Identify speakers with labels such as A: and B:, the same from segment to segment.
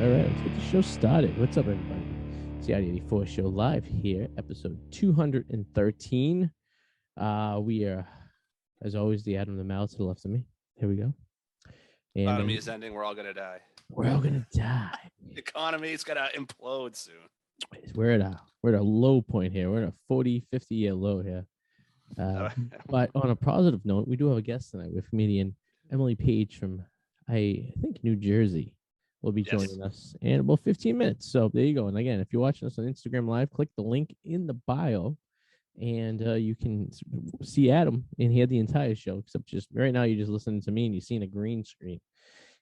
A: All right, let's get the show started. What's up, everybody? It's the ID84 show live here, episode 213. We are, as always, the Adam the Mouse to the left of me. Here we go. And
B: Economy is ending. We're all gonna die.
A: we're all gonna die.
B: The economy is gonna implode soon.
A: We're at a low point here. We're at a 40, 50-year low here. But on a positive note, we do have a guest tonight with comedian Emily Paige from, I think, New Jersey. Will be joining us in about 15 minutes. So there you go. And again, if you're watching us on Instagram Live, click the link in the bio, and you can see Adam and hear the entire show. Except just right now, you're just listening to me and you're seeing a green screen.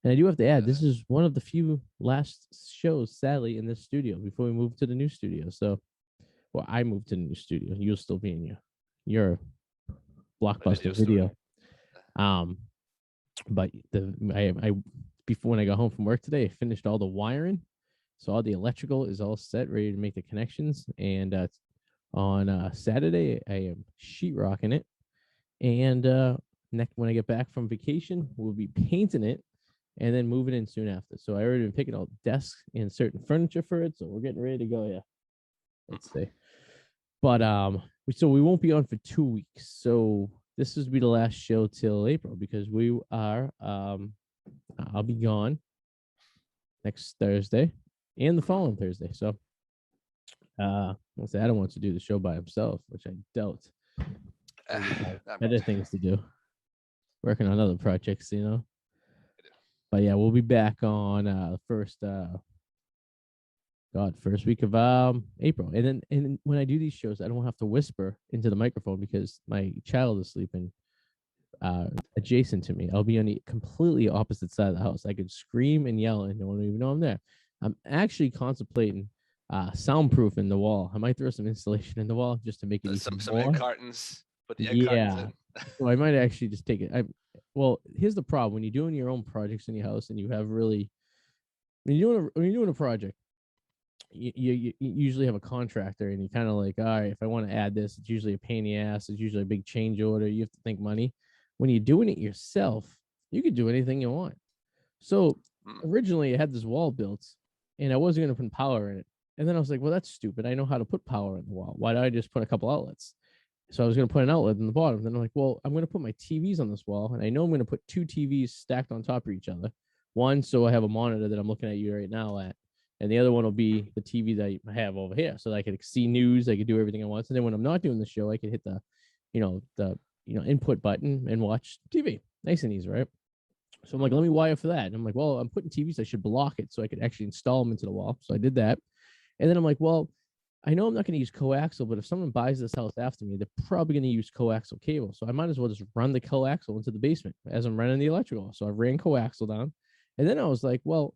A: And I do have to add, this is one of the few last shows, sadly, in this studio before we move to the new studio. So, well, I moved to the new studio. You'll still be in your Blockbuster video. But I before when I got home from work today, I finished all the wiring. So all the electrical is all set, ready to make the connections. And on Saturday, I am sheetrocking it. And when I get back from vacation, we'll be painting it and then moving in soon after. So I already been picking out desks and certain furniture for it. So we're getting ready to go. Yeah. Let's see. But so we won't be on for 2 weeks. So this will be the last show till April because we are I'll be gone next Thursday and the following Thursday. So Adam wants to do the show by himself, which I doubt. Better things to do. Working on other projects, you know. But yeah, we'll be back on first week of April. And then when I do these shows, I don't have to whisper into the microphone because my child is sleeping adjacent to me. I'll be on the completely opposite side of the house. I could scream and yell and no one will even know I'm there. I'm actually contemplating soundproofing the wall. I might throw some insulation in the wall just to make it
B: some egg cartons. Put the egg cartons in.
A: So I might actually just take it. Well, here's the problem: when you're doing your own projects in your house and you have when you're doing a project, you usually have a contractor and you kind of like, all right, if I want to add this, it's usually a pain in the ass. It's usually a big change order. You have to think money. When you're doing it yourself, you could do anything you want. So originally I had this wall built and I wasn't going to put power in it. And then I was like, well, that's stupid. I know how to put power in the wall. Why don't I just put a couple outlets? So I was going to put an outlet in the bottom. Then I'm like, well, I'm going to put my TVs on this wall. And I know I'm going to put two TVs stacked on top of each other. One, so I have a monitor that I'm looking at you right now at. And the other one will be the TV that I have over here. So that I could see news. I could do everything I want. And then when I'm not doing the show, I could hit the input button and watch TV. Nice and easy, right? So I'm like, let me wire for that. And I'm like, well, I'm putting TVs. I should block it so I could actually install them into the wall. So I did that. And then I'm like, well, I know I'm not going to use coaxial, but if someone buys this house after me, they're probably going to use coaxial cable. So I might as well just run the coaxial into the basement as I'm running the electrical. So I ran coaxial down. And then I was like, well,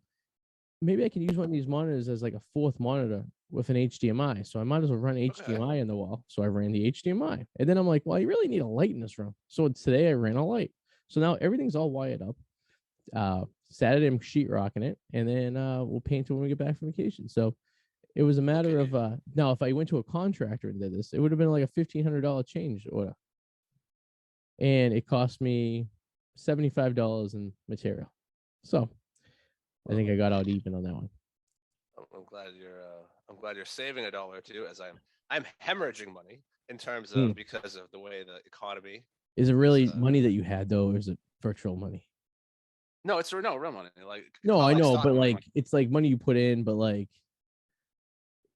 A: maybe I can use one of these monitors as like a fourth monitor with an HDMI. So I might as well run HDMI in the wall. So I ran the HDMI. And then I'm like, well, you really need a light in this room. So today I ran a light. So now everything's all wired up. Saturday I'm sheetrocking it. And then we'll paint it when we get back from vacation. So it was a matter of now if I went to a contractor and did this, it would have been like a $1,500 change order. And it cost me $75 in material. So I think I got out even on that one.
B: I'm glad you're saving $1 or $2 as I'm hemorrhaging money in terms of because of the way the economy.
A: Is it really money that you had though, or is it virtual money?
B: No, it's real money. Like
A: no, I know, but like money. It's like money you put in, but like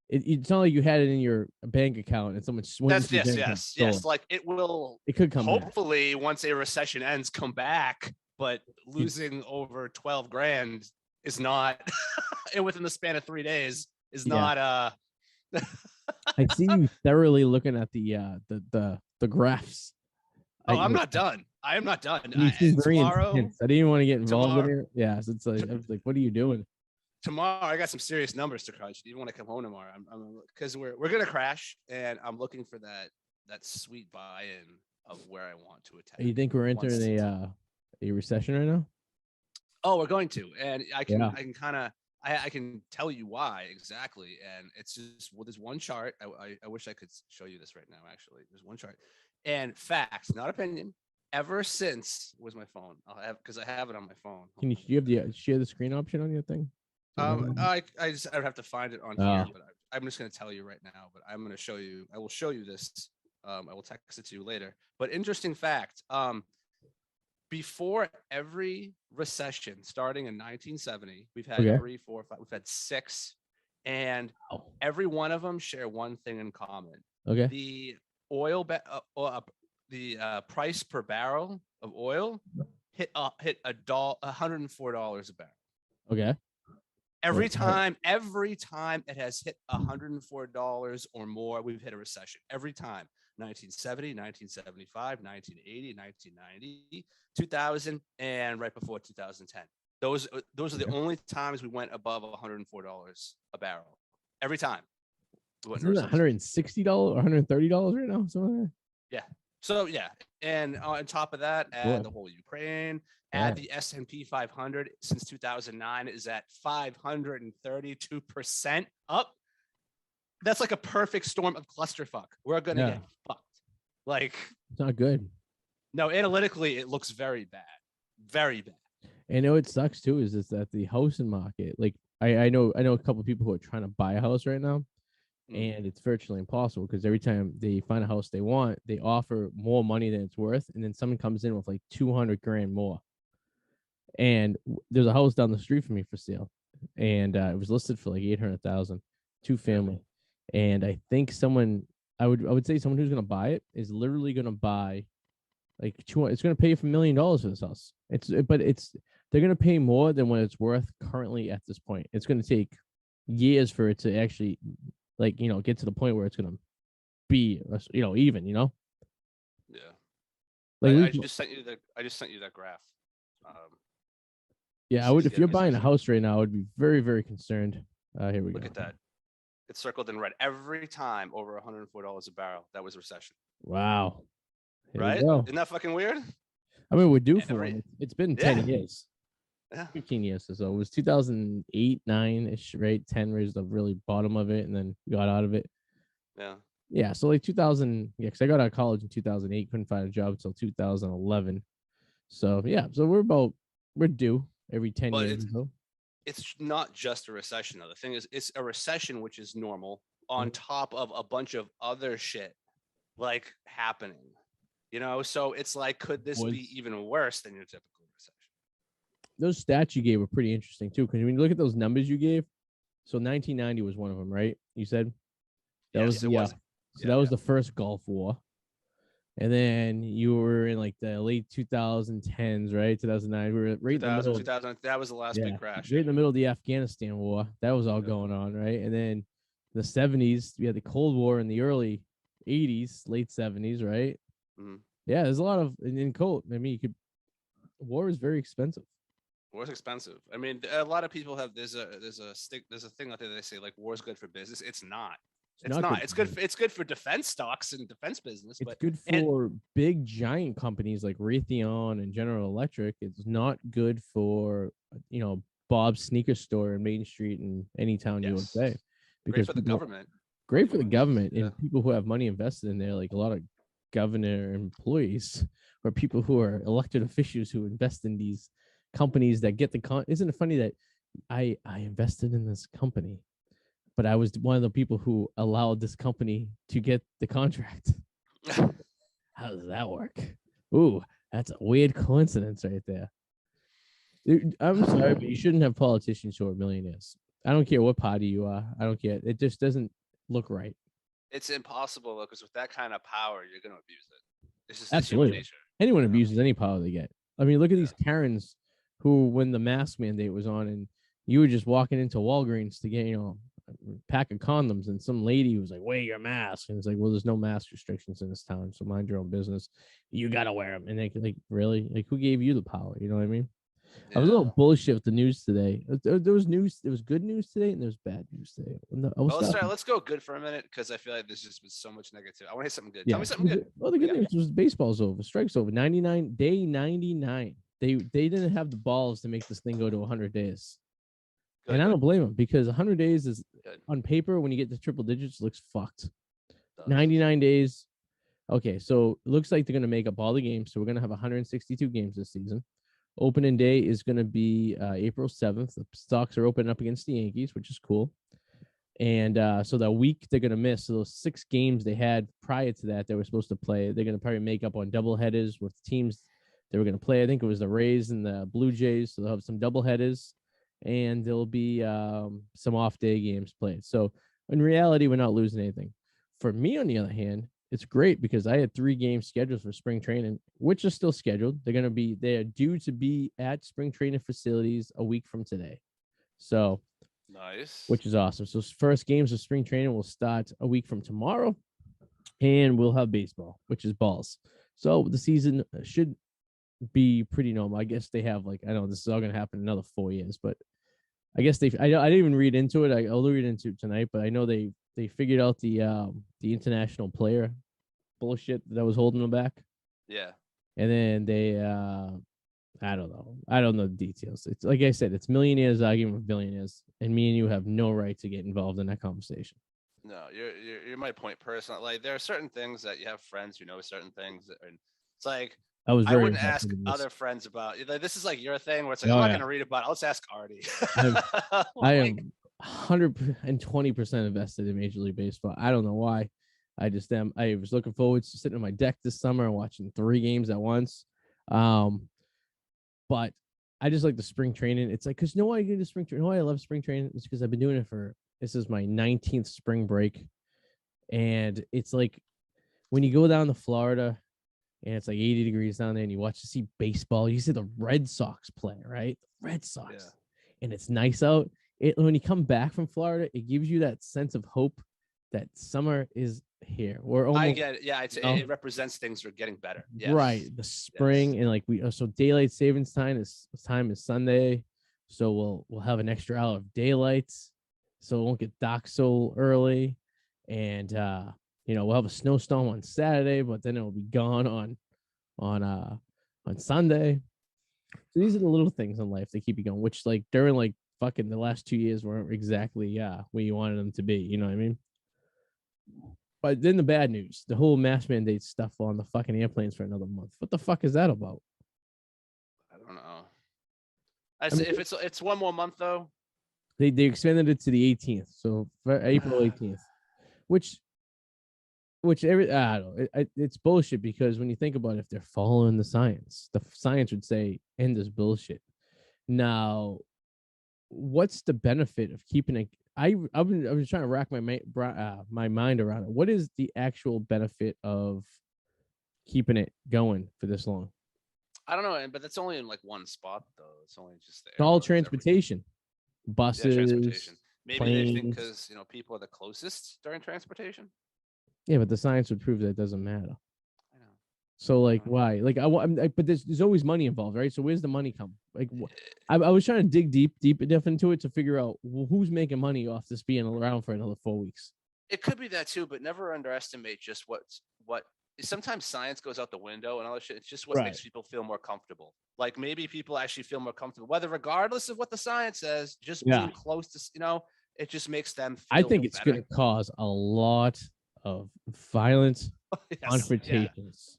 A: it's not like you had it in your bank account and someone went.
B: Yes. Like it
A: could come.
B: Hopefully, once a recession ends, come back. But losing over 12 grand is not within the span of 3 days is not
A: I see you thoroughly looking at the graphs.
B: I'm not done. I am not done.
A: Tomorrow, I didn't even want to get involved in it. Yeah, so it's like I was like, what are you doing?
B: Tomorrow, I got some serious numbers to crunch. Do you want to come home tomorrow? I'm because we're gonna crash, and I'm looking for that sweet buy-in of where I want to attack.
A: You think we're entering a recession right now?
B: Oh, we're going to, and I can tell you why exactly. And it's just there's one chart. I wish I could show you this right now. Actually, there's one chart, and facts, not opinion. Ever since, where's my phone? I'll have because I have it on my phone.
A: Can you have share the screen option on your thing?
B: I would have to find it on here, but I'm just going to tell you right now. But I'm going to show you. I will show you this. I will text it to you later. But interesting fact. Before every recession, starting in 1970, we've had 3, 4, 5. We've had 6, and every one of them share one thing in common.
A: Okay.
B: The oil, the price per barrel of oil hit $104 a barrel.
A: Okay.
B: Every time it has hit $104 or more, we've hit a recession. Every time. 1970, 1975, 1980, 1990, 2000, and right before 2010. Those are the only times we went above $104 a barrel. Every time.
A: Isn't it $160 or $130 right now? Something like that?
B: Yeah. So yeah, and on top of that, add the whole Ukraine. Add the S&P 500 since 2009 is at 532% up. That's like a perfect storm of clusterfuck. We're gonna get fucked. Like,
A: it's not good.
B: No, analytically, it looks very bad. Very bad.
A: And what sucks too is that the housing market, like I know a couple of people who are trying to buy a house right now, and it's virtually impossible because every time they find a house they want, they offer more money than it's worth, and then someone comes in with like 200 grand more. And there's a house down the street from me for sale, and it was listed for like 800,000, 2-family. And I think I would say someone who's gonna buy it is literally gonna buy like it's gonna pay you for $1 million for this house. They're gonna pay more than what it's worth currently at this point. It's gonna take years for it to actually get to the point where it's gonna be even.
B: Yeah.
A: Like
B: I just sent you that graph.
A: Yeah, I would. If you're buying a house right now, I would be very, very concerned. Here we go.
B: Look at that. It's circled in red every time over $104 a barrel. That was recession.
A: Wow.
B: Here right? Isn't that fucking weird?
A: I mean, we're due for it. It's been 10 years. 15 years or so. It was 2008, 9-ish, right? 10 was the really bottom of it, and then got out of it.
B: Yeah.
A: Yeah, so like 2000, because I got out of college in 2008, couldn't find a job until 2011. So yeah, so we're due every 10 years.
B: It's not just a recession though. The thing is, it's a recession which is normal on top of a bunch of other shit like happening. So it's like, could this be even worse than your typical recession?
A: Those stats you gave were pretty interesting too, because when you look at those numbers you gave, so 1990 was one of them, right? You said that was that was the first Gulf War. And then you were in like the late 2010s, right? 2009. We were right in the middle.
B: 2000, that was the last big crash.
A: Right in the middle of the Afghanistan war. That was all going on, right? And then the 70s, we had the Cold War in the early 80s, late 70s, right?
B: Mm-hmm.
A: Yeah, there's a lot of in cold. I mean, war is very expensive.
B: War is expensive. I mean, a lot of people have there's a thing out there that they say like war is good for business. It's not. It's not. It's good for defense stocks and defense business.
A: It's good for big giant companies like Raytheon and General Electric. It's not good for Bob's sneaker store in Main Street in any town you would say.
B: Because great for the government.
A: Great for the government and people who have money invested in there, like a lot of governor employees or people who are elected officials who invest in these companies that get the Isn't it funny that I invested in this company, but I was one of the people who allowed this company to get the contract? How does that work? Ooh, that's a weird coincidence right there. I'm sorry, but you shouldn't have politicians who are millionaires. I don't care what party you are. I don't care. It just doesn't look right.
B: It's impossible though, because with that kind of power, you're going to abuse it. It's just
A: absolutely nature. Anyone abuses any power they get. I mean, look at these Karens who, when the mask mandate was on, and you were just walking into Walgreens to get a pack of condoms, and some lady was like, "Wear your mask," and it's like, "Well, there's no mask restrictions in this town, so mind your own business. You gotta wear them." And they like, really, like, who gave you the power? You know what I mean? Yeah. I was a little bullshit with the news today. There was news. There was good news today, and there was bad news today.
B: Let's go good for a minute, because I feel like there's just been so much negative. I want to hear something good. Tell me something good.
A: Well, the good news was baseball's over. Strike's over. 99 day 99. They didn't have the balls to make this thing go to 100 days. Good, and I don't blame them, because 100 days is on paper, when you get to triple digits, looks fucked. 99 days. Okay, so it looks like they're going to make up all the games. So we're going to have 162 games this season. Opening day is going to be April 7th. The Sox are opening up against the Yankees, which is cool. And so that week they're going to miss. So those 6 games they had prior to that they were supposed to play, they're going to probably make up on double headers with teams they were going to play. I think it was the Rays and the Blue Jays. So they'll have some double headers, and there'll be some off-day games played. So in reality, we're not losing anything. For me, on the other hand, it's great because I had 3 games scheduled for spring training, which are still scheduled. They're due to be at spring training facilities a week from today. So
B: nice,
A: which is awesome. So first games of spring training will start a week from tomorrow, and we'll have baseball, which is balls. So the season should be pretty normal. I guess they have I know this is all going to happen in another 4 years, but I guess I didn't even read into it. I'll read into it tonight, but I know they figured out the international player bullshit that was holding them back.
B: Yeah.
A: And then they I don't know. I don't know the details. It's like I said, it's millionaires arguing with billionaires, and me and you have no right to get involved in that conversation.
B: No, you're my point person. Like, there are certain things that you have friends who know certain things, and it's like I wouldn't ask other friends about. Like, this is like your thing where it's like I'm not going to read about it. Let's ask Arty.
A: I am 120% invested in Major League Baseball. I don't know why. I just am. I was looking forward to sitting on my deck this summer and watching 3 games at once. But I just like the spring training. It's like, because no, I get to spring training. No, I love spring training. It's because I've been doing it this is my 19th spring break. And it's like when you go down to Florida and it's like 80 degrees down there and you see baseball, you see the Red Sox play, right? The Red Sox. Yeah. And it's nice out. When you come back from Florida, it gives you that sense of hope that summer is here. We're almost,
B: I get it. Yeah, it represents things are getting better. Yes.
A: Right. The spring, yes. And so daylight savings time is Sunday. So we'll have an extra hour of daylight. So it won't get dark so early. And we'll have a snowstorm on Saturday, but then it'll be gone on Sunday. So these are the little things in life that keep you going, which during fucking the last 2 years weren't exactly where you wanted them to be. You know what I mean? But then the bad news, the whole mask mandate stuff on the fucking airplanes for another month. What the fuck is that about?
B: I don't know. If it's one more month though.
A: They expanded it to the 18th, so for April 18th, which I don't know. It's bullshit because when you think about it, if they're following the science would say end this bullshit. Now, what's the benefit of keeping it? I was trying to rack my mind around it. What is the actual benefit of keeping it going for this long?
B: I don't know, but that's only in one spot though. It's only just
A: all transportation, buses,
B: transportation. Maybe
A: planes.
B: They think because people are the closest during transportation.
A: Yeah, but the science would prove that it doesn't matter. I know. So why? But there's always money involved, right? So where's the money come? I was trying to dig deep enough into it to figure out who's making money off this being around for another 4 weeks.
B: It could be that too, but never underestimate just what. Sometimes science goes out the window and all that shit. It's just what makes people feel more comfortable. Like maybe people actually feel more comfortable, whether regardless of what the science says, just being close to, it just makes them feel
A: I think it's going to cause a lot of violent confrontations.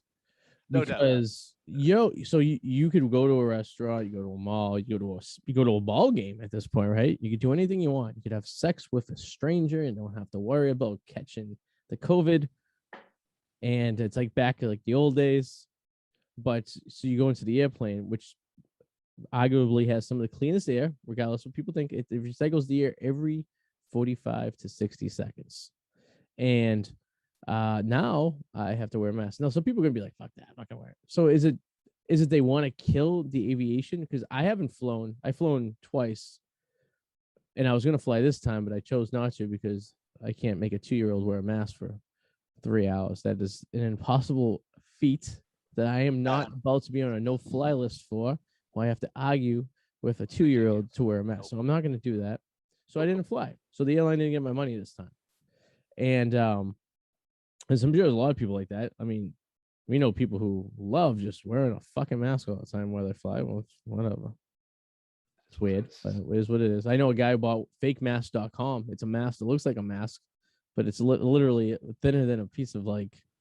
B: No
A: because
B: doubt.
A: So you could go to a restaurant, you go to a mall, you go to a ball game at this point, right? You could do anything you want. You could have sex with a stranger and don't have to worry about catching the COVID. And it's back to the old days. But so you go into the airplane, which arguably has some of the cleanest air, regardless of what people think. It recycles the air every 45 to 60 seconds. And now I have to wear a mask. Now, some people are gonna be like, "Fuck that, I'm not gonna wear it." So is it they want to kill the aviation? Because I haven't flown. I've flown twice, and I was gonna fly this time, but I chose not to because I can't make a 2-year-old wear a mask for 3 hours. That is an impossible feat that I am not about to be on a no-fly list for. Why I have to argue with a 2-year-old to wear a mask? So I'm not gonna do that. So I didn't fly. So the airline didn't get my money this time. And I'm sure there's a lot of people like that. I mean, we know people who love just wearing a fucking mask all the time while they fly. Well, it's whatever. It's weird, but it is what it is. I know a guy who bought fakemask.com. It's a mask that looks like a mask, but it's literally thinner than a piece of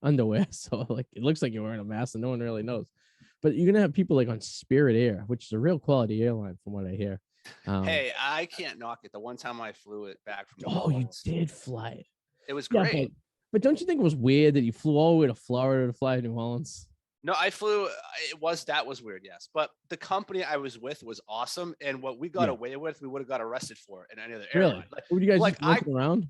A: underwear. So it looks like you're wearing a mask and no one really knows. But you're gonna have people like on Spirit Air, which is a real quality airline from what I hear.
B: Hey, I can't knock it. The one time I flew it back from
A: Oh, you did fly it.
B: It was
A: Yeah,
B: great.
A: but don't you think it was weird that you flew all the way to Florida to fly to New Orleans?
B: No, I flew. That was weird, yes. But the company I was with was awesome, and what we got away with, we would have got arrested for in any other airline.
A: Like, were you guys just walking around?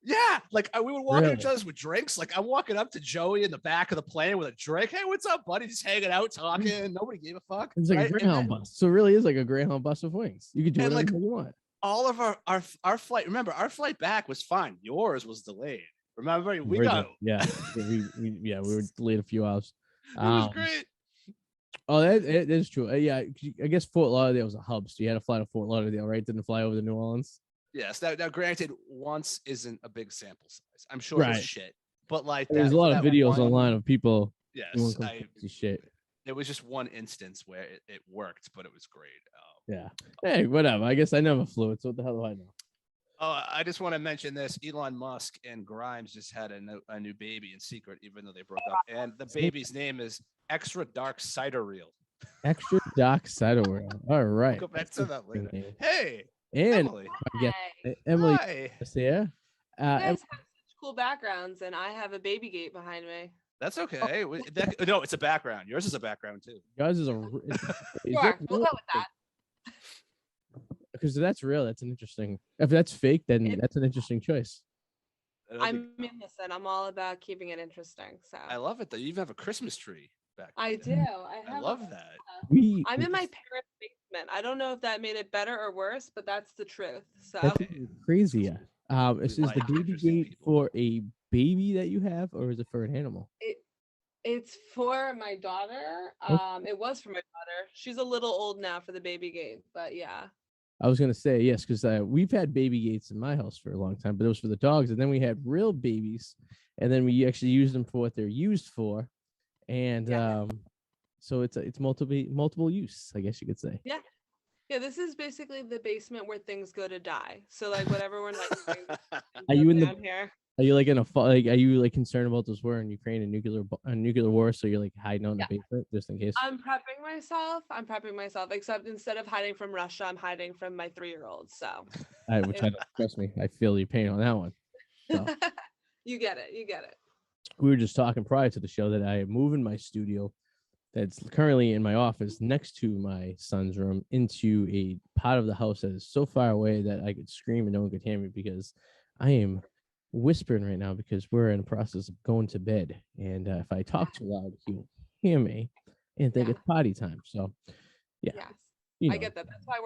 B: Yeah, like we would walk at each other with drinks. Like I'm walking up to Joey in the back of the plane with a drink. Hey, what's up, buddy? Just hanging out, talking. Nobody gave a fuck.
A: It's like a Greyhound bus. So it really is like a Greyhound bus with wings. You could do whatever you want.
B: All of our flight. Remember, our flight back was fine. Yours was delayed. Remember, we were delayed a few hours.
A: It was great. Oh, that is true. Yeah, I guess Fort Lauderdale was a hub, so you had to fly to Fort Lauderdale, right? Didn't fly over to New Orleans.
B: Yes. Now, granted, once isn't a big sample size. I'm sure it's shit, but like
A: there's a lot of videos online of people.
B: Yes, shit. It was just one instance where it worked, but it was great.
A: Yeah. Hey, whatever. I guess I never flew it, so what the hell do I know?
B: Oh, I just want to mention this. Elon Musk and Grimes just had a new baby in secret, even though they broke up. And the baby's name is Extra Dark Cider Reel.
A: Extra Dark Cider Reel. All right.
B: We'll go back to that later. Hey,
A: and
B: Emily.
A: Emily.
B: Hi.
A: Yeah.
C: You guys have such cool backgrounds, and I have a baby gate behind me.
B: That's okay. No, it's a background. Yours is a background too.
A: Yours is
C: sure, we'll go with that.
A: Because that's real. That's an interesting. If that's fake, then that's an interesting choice.
C: Listen, I'm all about keeping it interesting. So
B: I love it though. You even have a Christmas tree back there.
C: I do. I
B: love that.
C: I'm in my parents' basement. I don't know if that made it better or worse, but that's the truth. So
A: that's crazy. Is the baby gate for a baby that you have, or is it for an animal?
C: It's for my daughter. It was for my daughter. She's a little old now for the baby gate, but yeah.
A: I was gonna say yes, because we've had baby gates in my house for a long time, but it was for the dogs, and then we had real babies, and then we actually used them for what they're used for, and so it's multiple use, I guess you could say.
C: Yeah. This is basically the basement where things go to die. So like whatever we're like,
A: are you in
C: down here?
A: Are you like in a are you like concerned about this war in Ukraine and nuclear war? So you're like hiding out in the basement just in case?
C: I'm prepping myself. Except instead of hiding from Russia, I'm hiding from my 3-year-old. So,
A: trust me, I feel your pain on that one. So.
C: You get it.
A: We were just talking prior to the show that I am moving my studio, that's currently in my office next to my son's room, into a part of the house that is so far away that I could scream and no one could hear me, because I am whispering right now because we're in the process of going to bed, and if I talk too loud, he'll hear me and think it's potty time. So
C: yes, I get that. That's why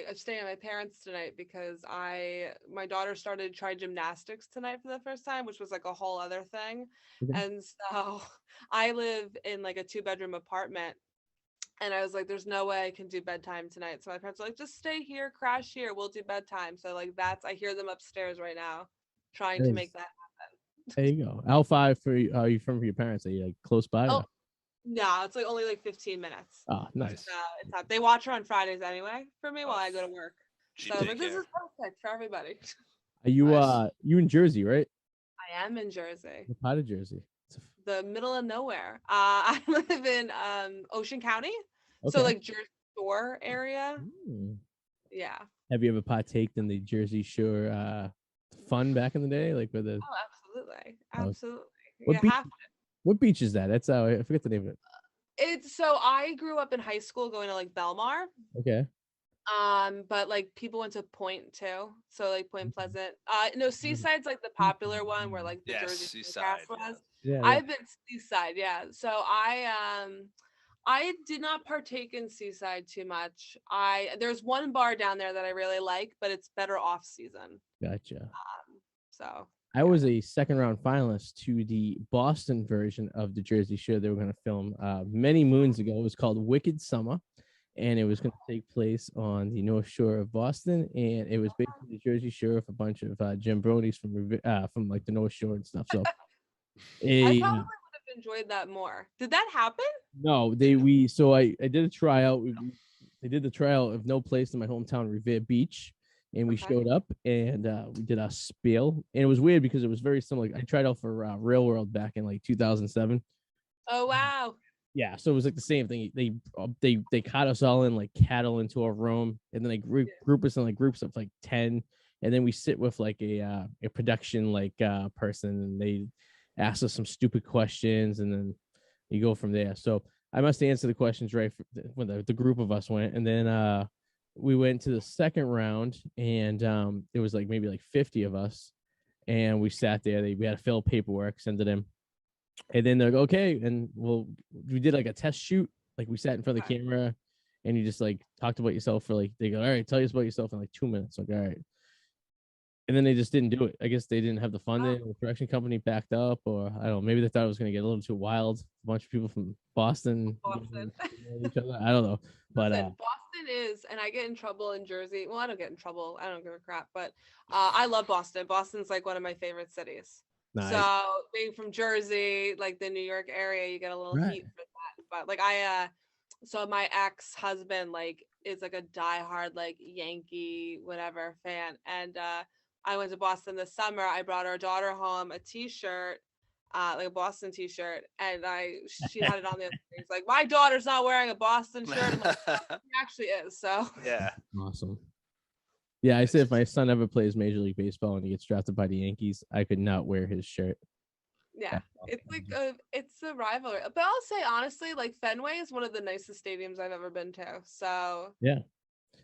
C: I'm staying at my parents tonight, because my daughter started to try gymnastics tonight for the first time, which was like a whole other thing. And so I live in like a 2-bedroom apartment, and I was like, there's no way I can do bedtime tonight. So my parents were like, just stay here, crash here, we'll do bedtime. So like I hear them upstairs right now trying to make that happen.
A: There you go. How far are you from your parents? Are you like close by?
C: Oh, no, it's like only like 15 minutes.
A: Oh, nice.
C: It's not. They watch her on Fridays anyway for me while I go to work. So like, this is perfect for everybody.
A: Are you you in Jersey, right?
C: I am in Jersey.
A: What part of Jersey?
C: The middle of nowhere. I live in Ocean County, so like Jersey Shore area. Yeah.
A: Have you ever partaked in the Jersey Shore fun back in the day, like with the?
C: Oh, absolutely.
A: What beach is that? That's I forget the name of it.
C: So I grew up in high school going to like Belmar.
A: Okay.
C: But like people went to Point too, so like Point Pleasant. No, Seaside's like the popular one where like the Jersey Seaside was. Yeah. I've been Seaside, yeah. So I did not partake in Seaside too much. There's one bar down there that I really like, but it's better off season.
A: Gotcha.
C: So
A: I was a second round finalist to the Boston version of the Jersey Shore they were going to film many moons ago. It was called Wicked Summer, and it was going to take place on the North Shore of Boston, and it was basically the Jersey Shore with a bunch of Jim Bronies from like the North Shore and stuff. So
C: I probably would have enjoyed that more. Did that happen?
A: No, I did a tryout. They did the tryout of no place in my hometown, Revere Beach. And we showed up, and we did a spiel, and it was weird because it was very similar. I tried out for Real World back in like 2007.
C: Oh wow!
A: Yeah, so it was like the same thing. They caught us all in like cattle into a room, and then they group us in like groups of like 10, and then we sit with like a production like person, and they ask us some stupid questions, and then you go from there. So I must answer the questions right when the group of us went, and then we went to the second round, and it was like maybe like 50 of us, and we sat there. We had to fill paperwork, send it in. And then they're like, okay, and we did like a test shoot. Like we sat in front of the camera, and you just like talked about yourself for like, they go, all right, tell us about yourself in like 2 minutes. Like, all right. And then they just didn't do it. I guess they didn't have the funding. The production company backed up, or I don't know. Maybe they thought it was going to get a little too wild. A bunch of people from Boston. Each other. I don't know. But
C: Boston is, and I get in trouble in Jersey. Well, I don't get in trouble. I don't give a crap. But I love Boston. Boston's like one of my favorite cities. Nice. So being from Jersey, like the New York area, you get a little heat for that. But like so my ex-husband like is like a diehard like Yankee whatever fan, and I went to Boston this summer. I brought our daughter home a T-shirt, like a Boston T-shirt, and she had it on the other day. It's like, my daughter's not wearing a Boston shirt. I'm like, she actually is. So
B: yeah,
A: awesome. Yeah, I said if my son ever plays Major League Baseball and he gets drafted by the Yankees, I could not wear his shirt.
C: Yeah, it's like it's a rivalry. But I'll say honestly, like Fenway is one of the nicest stadiums I've ever been to. So
A: yeah,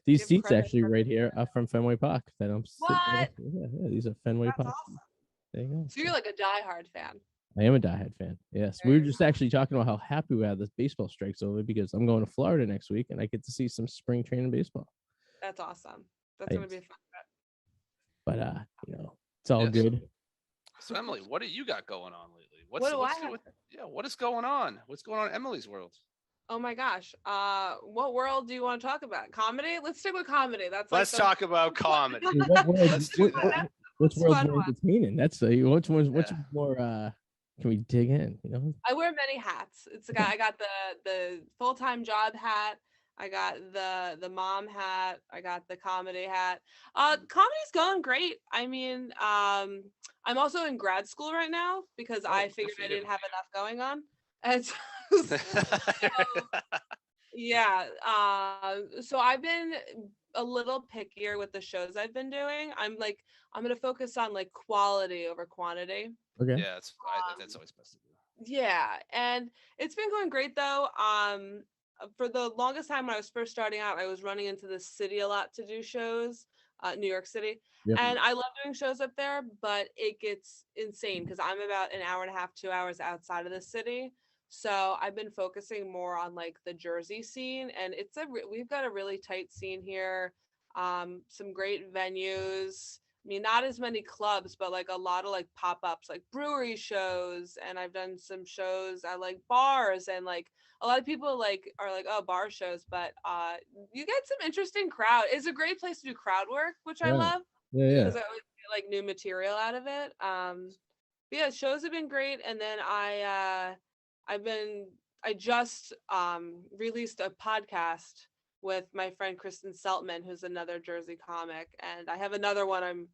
A: these seats actually right here are from Fenway Park that I'm sitting. Yeah, these are Fenway Park. Awesome. There you go.
C: So you're like a diehard fan.
A: I am a diehard fan. Yes, we were just actually talking about how happy we had this baseball strike's over because I'm going to Florida next week and I get to see some spring training baseball.
C: That's awesome. That's gonna be a fun trip.
A: But it's all good.
B: So Emily, what do you got going on lately? What is going on? What's going on in Emily's world?
C: Oh my gosh. What world do you want to talk about? Comedy? Let's stick with comedy.
B: Let's talk about comedy.
A: Let's do that. What's world more entertaining? That's what's more can we dig in?
C: I wear many hats. I got the full-time job hat. I got the mom hat. I got the comedy hat. Comedy's going great. I mean, I'm also in grad school right now because I figured I didn't have enough going on. And so I've been a little pickier with the shows I've been doing. I'm going to focus on like quality over quantity.
A: Okay.
B: Yeah, that's always best to do.
C: Yeah, and it's been going great though. For the longest time when I was first starting out, I was running into the city a lot to do shows, New York City. Yep. And I love doing shows up there, but it gets insane because I'm about an hour and a half, 2 hours outside of the city. So I've been focusing more on like the Jersey scene, and we've got a really tight scene here. Some great venues. I mean, not as many clubs, but like a lot of like pop-ups, like brewery shows. And I've done some shows at like bars, and like a lot of people are like, oh, bar shows, but you get some interesting crowd. It's a great place to do crowd work, which I love.
A: Yeah.
C: Because I always get like new material out of it. But yeah, shows have been great. And then I just released a podcast with my friend Kristen Seltman, who's another Jersey comic, and I have another one I'm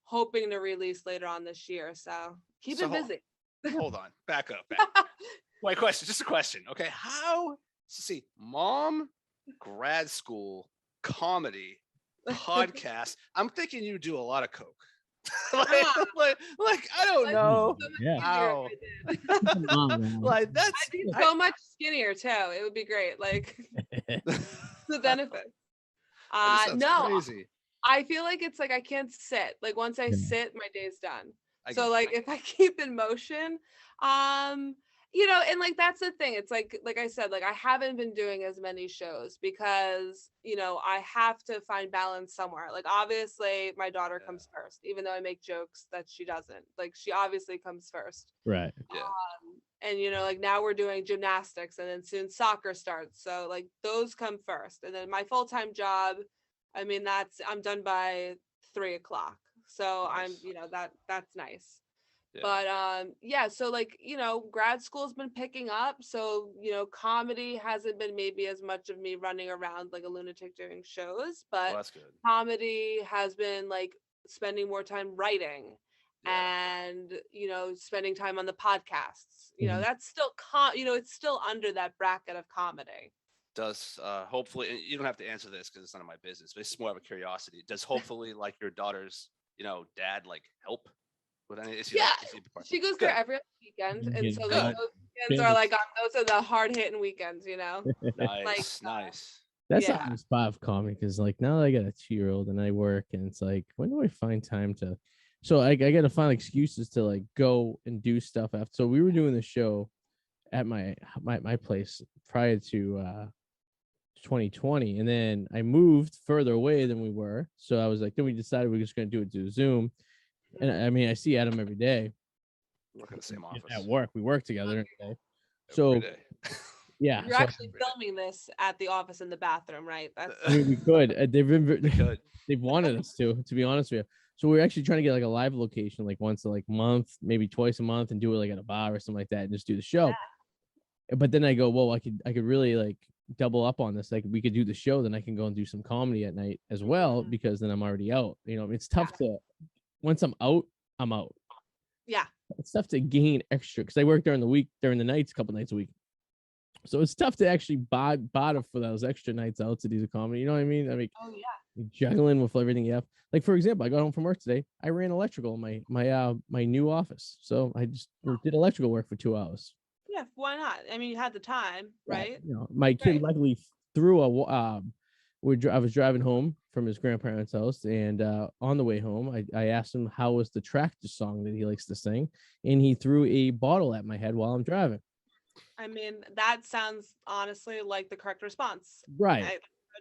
C: hoping to release later on this year. So keep it busy.
B: Hold on, back up. Wait, just a question. Okay, mom, grad school, comedy, podcast. I'm thinking you do a lot of coke. like I don't know. How. Like that's
C: I'd be so much skinnier too. It would be great. Like the benefits. No,
B: crazy.
C: I feel like it's like I can't sit. Like once I sit, my day's done. So like if I keep in motion, and like that's the thing. It's like I said, like I haven't been doing as many shows because I have to find balance somewhere. Like obviously my daughter comes first, even though I make jokes that she doesn't. Like she obviously comes first.
A: Right.
B: Yeah.
C: And like now we're doing gymnastics, and then soon soccer starts. So like those come first, and then my full-time job. I mean I'm done by 3:00. So nice. That's nice. Yeah. But so like grad school's been picking up, so comedy hasn't been maybe as much of me running around like a lunatic doing shows, but
B: that's good.
C: Comedy has been like spending more time writing, and spending time on the podcasts. That's still it's still under that bracket of comedy.
B: Does hopefully, and you don't have to answer this because it's none of my business, but it's more of a curiosity. Does hopefully like your daughter's dad like help with any?
C: She goes there every weekend, and so like those weekends are like those are the hard hitting weekends.
B: Nice.
A: That's not the spot of comedy, because like now I got a 2-year-old and I work, and it's like, when do I find time to? So I got to find excuses to like go and do stuff after. So we were doing the show at my place prior to 2020, and then I moved further away than we were. So I was like, then we decided we were just going to do it through Zoom. And I mean, I see Adam every day.
B: I'm not in the same office.
A: At work, we work together every day. So yeah,
C: you're actually filming this at the office in the bathroom, right?
A: I mean, we could. They've wanted us to be honest with you. So we're actually trying to get like a live location, like once a month, maybe twice a month, and do it like at a bar or something like that, and just do the show. Yeah. But then I go, well, I could really like double up on this. Like we could do the show, then I can go and do some comedy at night as well, because then I'm already out. It's tough to, once I'm out, I'm out.
C: Yeah.
A: It's tough to gain extra, because I work during the nights, a couple nights a week. So it's tough to actually bother for those extra nights out to do the comedy. You know what I mean? I mean, juggling with everything you have. Like, for example, I got home from work today. I ran electrical in my new office. So I just did electrical work for 2 hours.
C: Yeah, why not? I mean, you had the time, right?
A: My kid luckily threw I was driving home from his grandparents' house, and on the way home, I asked him how was the tractor song that he likes to sing, and he threw a bottle at my head while I'm driving.
C: I mean, that sounds honestly like the correct response.
A: Right.
C: How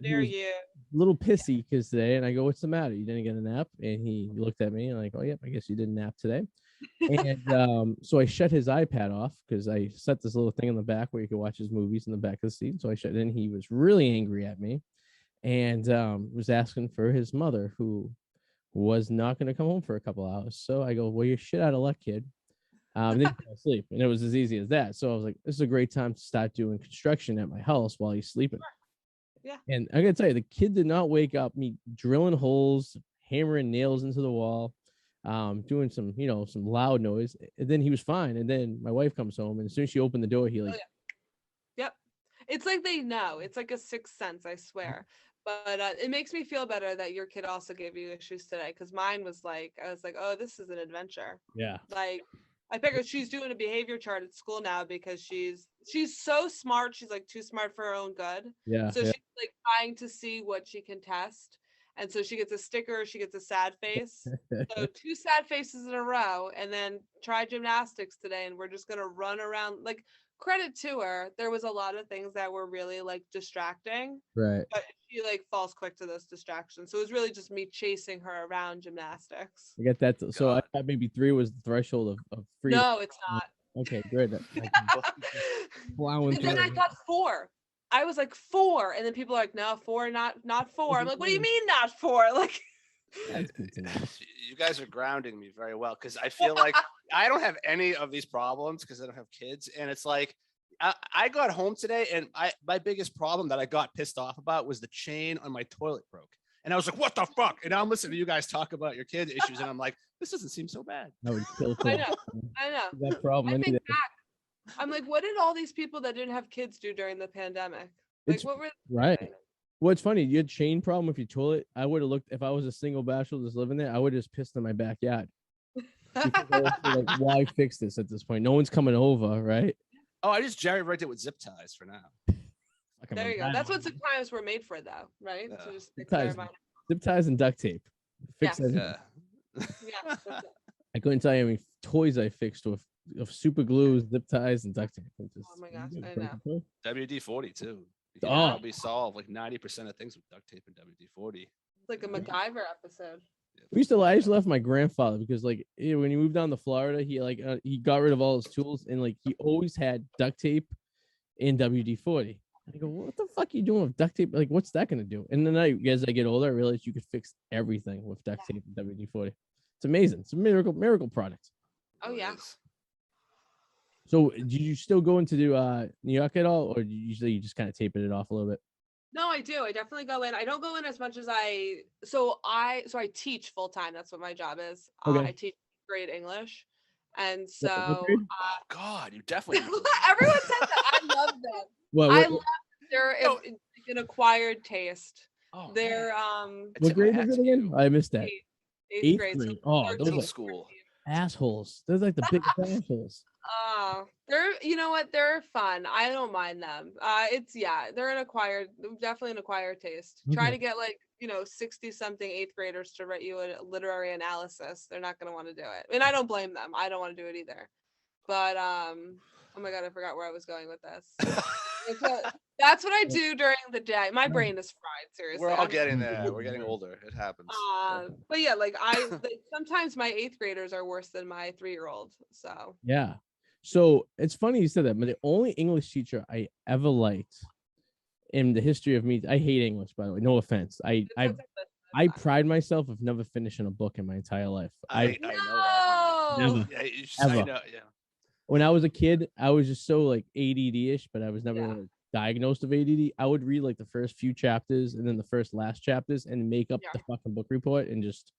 C: dare you?
A: A little pissy because today, and I go, what's the matter? You didn't get a nap? And he looked at me and like, oh, yeah, I guess you didn't nap today. And so I shut his iPad off, because I set this little thing in the back where you can watch his movies in the back of the seat. So I shut it in. He was really angry at me, and was asking for his mother, who was not going to come home for a couple hours. So I go, well, you're shit out of luck, kid. Then he fell asleep, and it was as easy as that. So I was like, this is a great time to start doing construction at my house while he's sleeping.
C: Yeah.
A: And I gotta tell you, the kid did not wake up me drilling holes, hammering nails into the wall, doing some loud noise. And then he was fine. And then my wife comes home, and as soon as she opened the door, he like,
C: Yep. It's like they know. It's like a sixth sense, I swear. But it makes me feel better that your kid also gave you issues today, because mine was like, I was like, oh, this is an adventure.
A: Yeah.
C: Like, I figured she's doing a behavior chart at school now, because she's so smart. She's like too smart for her own good.
A: Yeah.
C: So she's like trying to see what she can test. And so she gets a sticker, she gets a sad face. So 2 sad faces in a row, and then try gymnastics today, and we're just gonna run around. Like, credit to her, there was a lot of things that were really like distracting.
A: Right.
C: But she like falls quick to those distractions. So it was really just me chasing her around gymnastics.
A: I get that. So I thought maybe 3 was the threshold of freedom.
C: No, it's not.
A: Okay, good.
C: And then I thought 4. I was like 4, and then people are like, no, 4, not 4. I'm like, what do you mean not 4? Like,
B: you guys are grounding me very well, because I feel like I don't have any of these problems because I don't have kids, and it's like I got home today, and my biggest problem that I got pissed off about was the chain on my toilet broke, and I was like, what the fuck? And now I'm listening to you guys talk about your kid issues, and I'm like, this doesn't seem so bad.
A: I know.
C: That problem. I think back, I'm like, what did all these people that didn't have kids do during the pandemic? Like, what were
A: right? Well, it's funny. You had chain problem with your toilet. I would have looked, if I was a single bachelor just living there, I would have just pissed in my backyard. Like, why fix this at this point? No one's coming over, right?
B: Oh, I just jerry-rigged it with zip ties for now.
C: There you go. That's what zip ties were made for, though, right?
B: Yeah.
C: So just
A: zip ties and duct tape. Fix it.
B: Yeah.
A: I couldn't tell you how many toys I fixed with super glue, zip ties, and duct tape.
C: Oh my gosh, I know.
B: WD-40 too. You can probably solve like 90% of things with duct tape and WD-40.
C: It's like a MacGyver episode.
A: I used to left my grandfather, because like when he moved down to Florida, he got rid of all his tools, and like he always had duct tape and WD-40. I go, what the fuck are you doing with duct tape? Like, what's that gonna do? And then as I get older, I realized you could fix everything with duct tape and WD-40. It's amazing. It's a miracle product.
C: Oh yeah.
A: So did you still go into New York at all, or usually you just kind of taping it off a little bit?
C: No, I do. I definitely go in. I don't go in as much as I teach full time. That's what my job is.
A: Okay.
C: I teach grade English. And so,
B: oh God, you definitely.
C: everyone says that. I love them. I love they're an acquired taste.
B: Oh,
C: they're
A: what grade is it again? I missed that.
C: Eighth grade.
A: So oh, those are
B: school
A: assholes. Those are like the biggest assholes.
C: They're, you know what? They're fun. I don't mind them. They're definitely an acquired taste. Okay. Try to get 60 something 8th graders to write you a literary analysis. They're not going to want to do it. And I don't blame them. I don't want to do it either. But oh my God, I forgot where I was going with this. That's what I do during the day. My brain is fried, seriously.
B: We're all getting there. We're getting older. It happens.
C: But yeah, sometimes my 8th graders are worse than my 3-year-old. So
A: yeah. So it's funny you said that, but the only English teacher I ever liked in the history of me, I hate English, by the way, no offense. I pride myself of never finishing a book in my entire life.
B: I know that.
A: Never,
B: I know, yeah.
A: When I was a kid, I was just so ADD-ish, but I was never diagnosed of ADD. I would read the first few chapters and then the last chapters and make up the fucking book report and just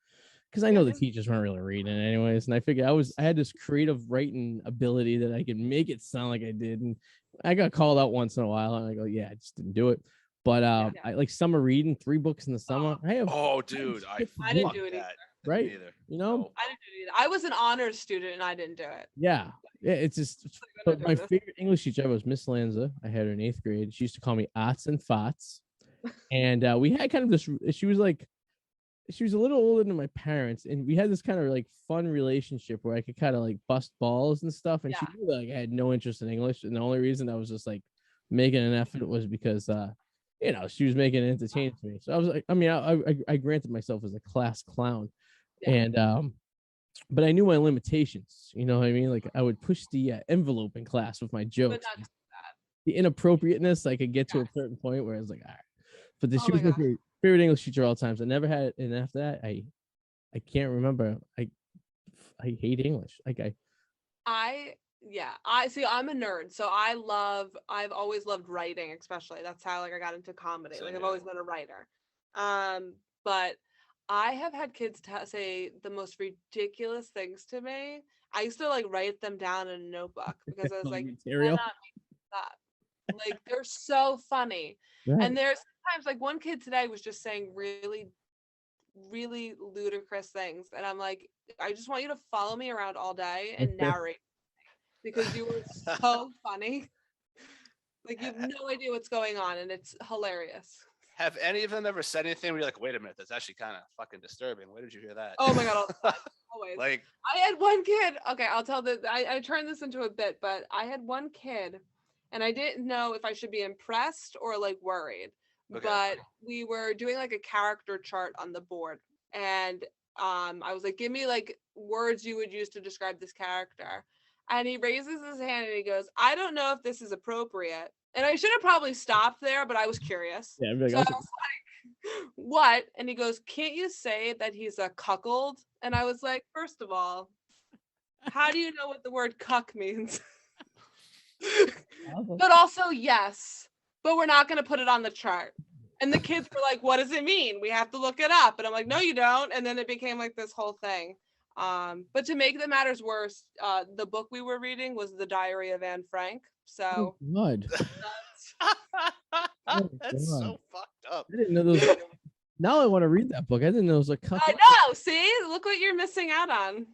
A: because I know the teachers weren't really reading it anyways. And I figured I had this creative writing ability that I could make it sound like I did. And I got called out once in a while and I go, yeah, I just didn't do it. But I like summer reading, 3 books in the summer.
B: I did
C: I didn't do it either.
A: Right?
C: You know, I didn't do it either. I was an honors student and I didn't do it.
A: Yeah. It's just but my favorite English teacher ever was Miss Lanza. I had her in 8th grade. She used to call me Arts and Fots. And we had kind of this, she was a little older than my parents, and we had this kind of fun relationship where I could kind of bust balls and stuff. And she knew I had no interest in English, and the only reason I was just making an effort was because she was making it entertaining to me. So I was I granted myself as a class clown, and but I knew my limitations. You know what I mean? I would push the envelope in class with my jokes. The inappropriateness I could get to a certain point where I was all right. But she was my favorite English teacher all times. I never had, and after that, I can't remember. I hate English.
C: I see. I'm a nerd, so I've always loved writing, especially. That's how I got into comedy. I've always been a writer. But I have had kids say the most ridiculous things to me. I used to write them down in a notebook because I was
A: material.
C: They're so funny.
A: Right.
C: And there's sometimes one kid today was just saying really, really ludicrous things. And I'm like, I just want you to follow me around all day and narrate because you were so funny. You have no idea what's going on and it's hilarious.
B: Have any of them ever said anything where you're like, wait a minute, that's actually kind of fucking disturbing. Where did you hear that?
C: Oh my God. Always. I had one kid. Okay, I'll tell I turned this into a bit, but I had one kid and I didn't know if I should be impressed or worried. Okay. But we were doing a character chart on the board. And I was give me words you would use to describe this character. And he raises his hand and he goes, I don't know if this is appropriate. And I should have probably stopped there, but I was curious.
A: Yeah,
C: so I was what? And he goes, can't you say that he's a cuckold? And I was like, first of all, how do you know what the word cuck means? But also, yes, but we're not going to put it on the chart. And the kids were like, what does it mean? We have to look it up. And I'm like, no, you don't. And then it became this whole thing. But to make the matters worse, the book we were reading was The Diary of Anne Frank. So
B: that's so fucked up.
A: I didn't know those. Now I want to read that book. I didn't know it was a couple.
C: I know. See, look what you're missing out on.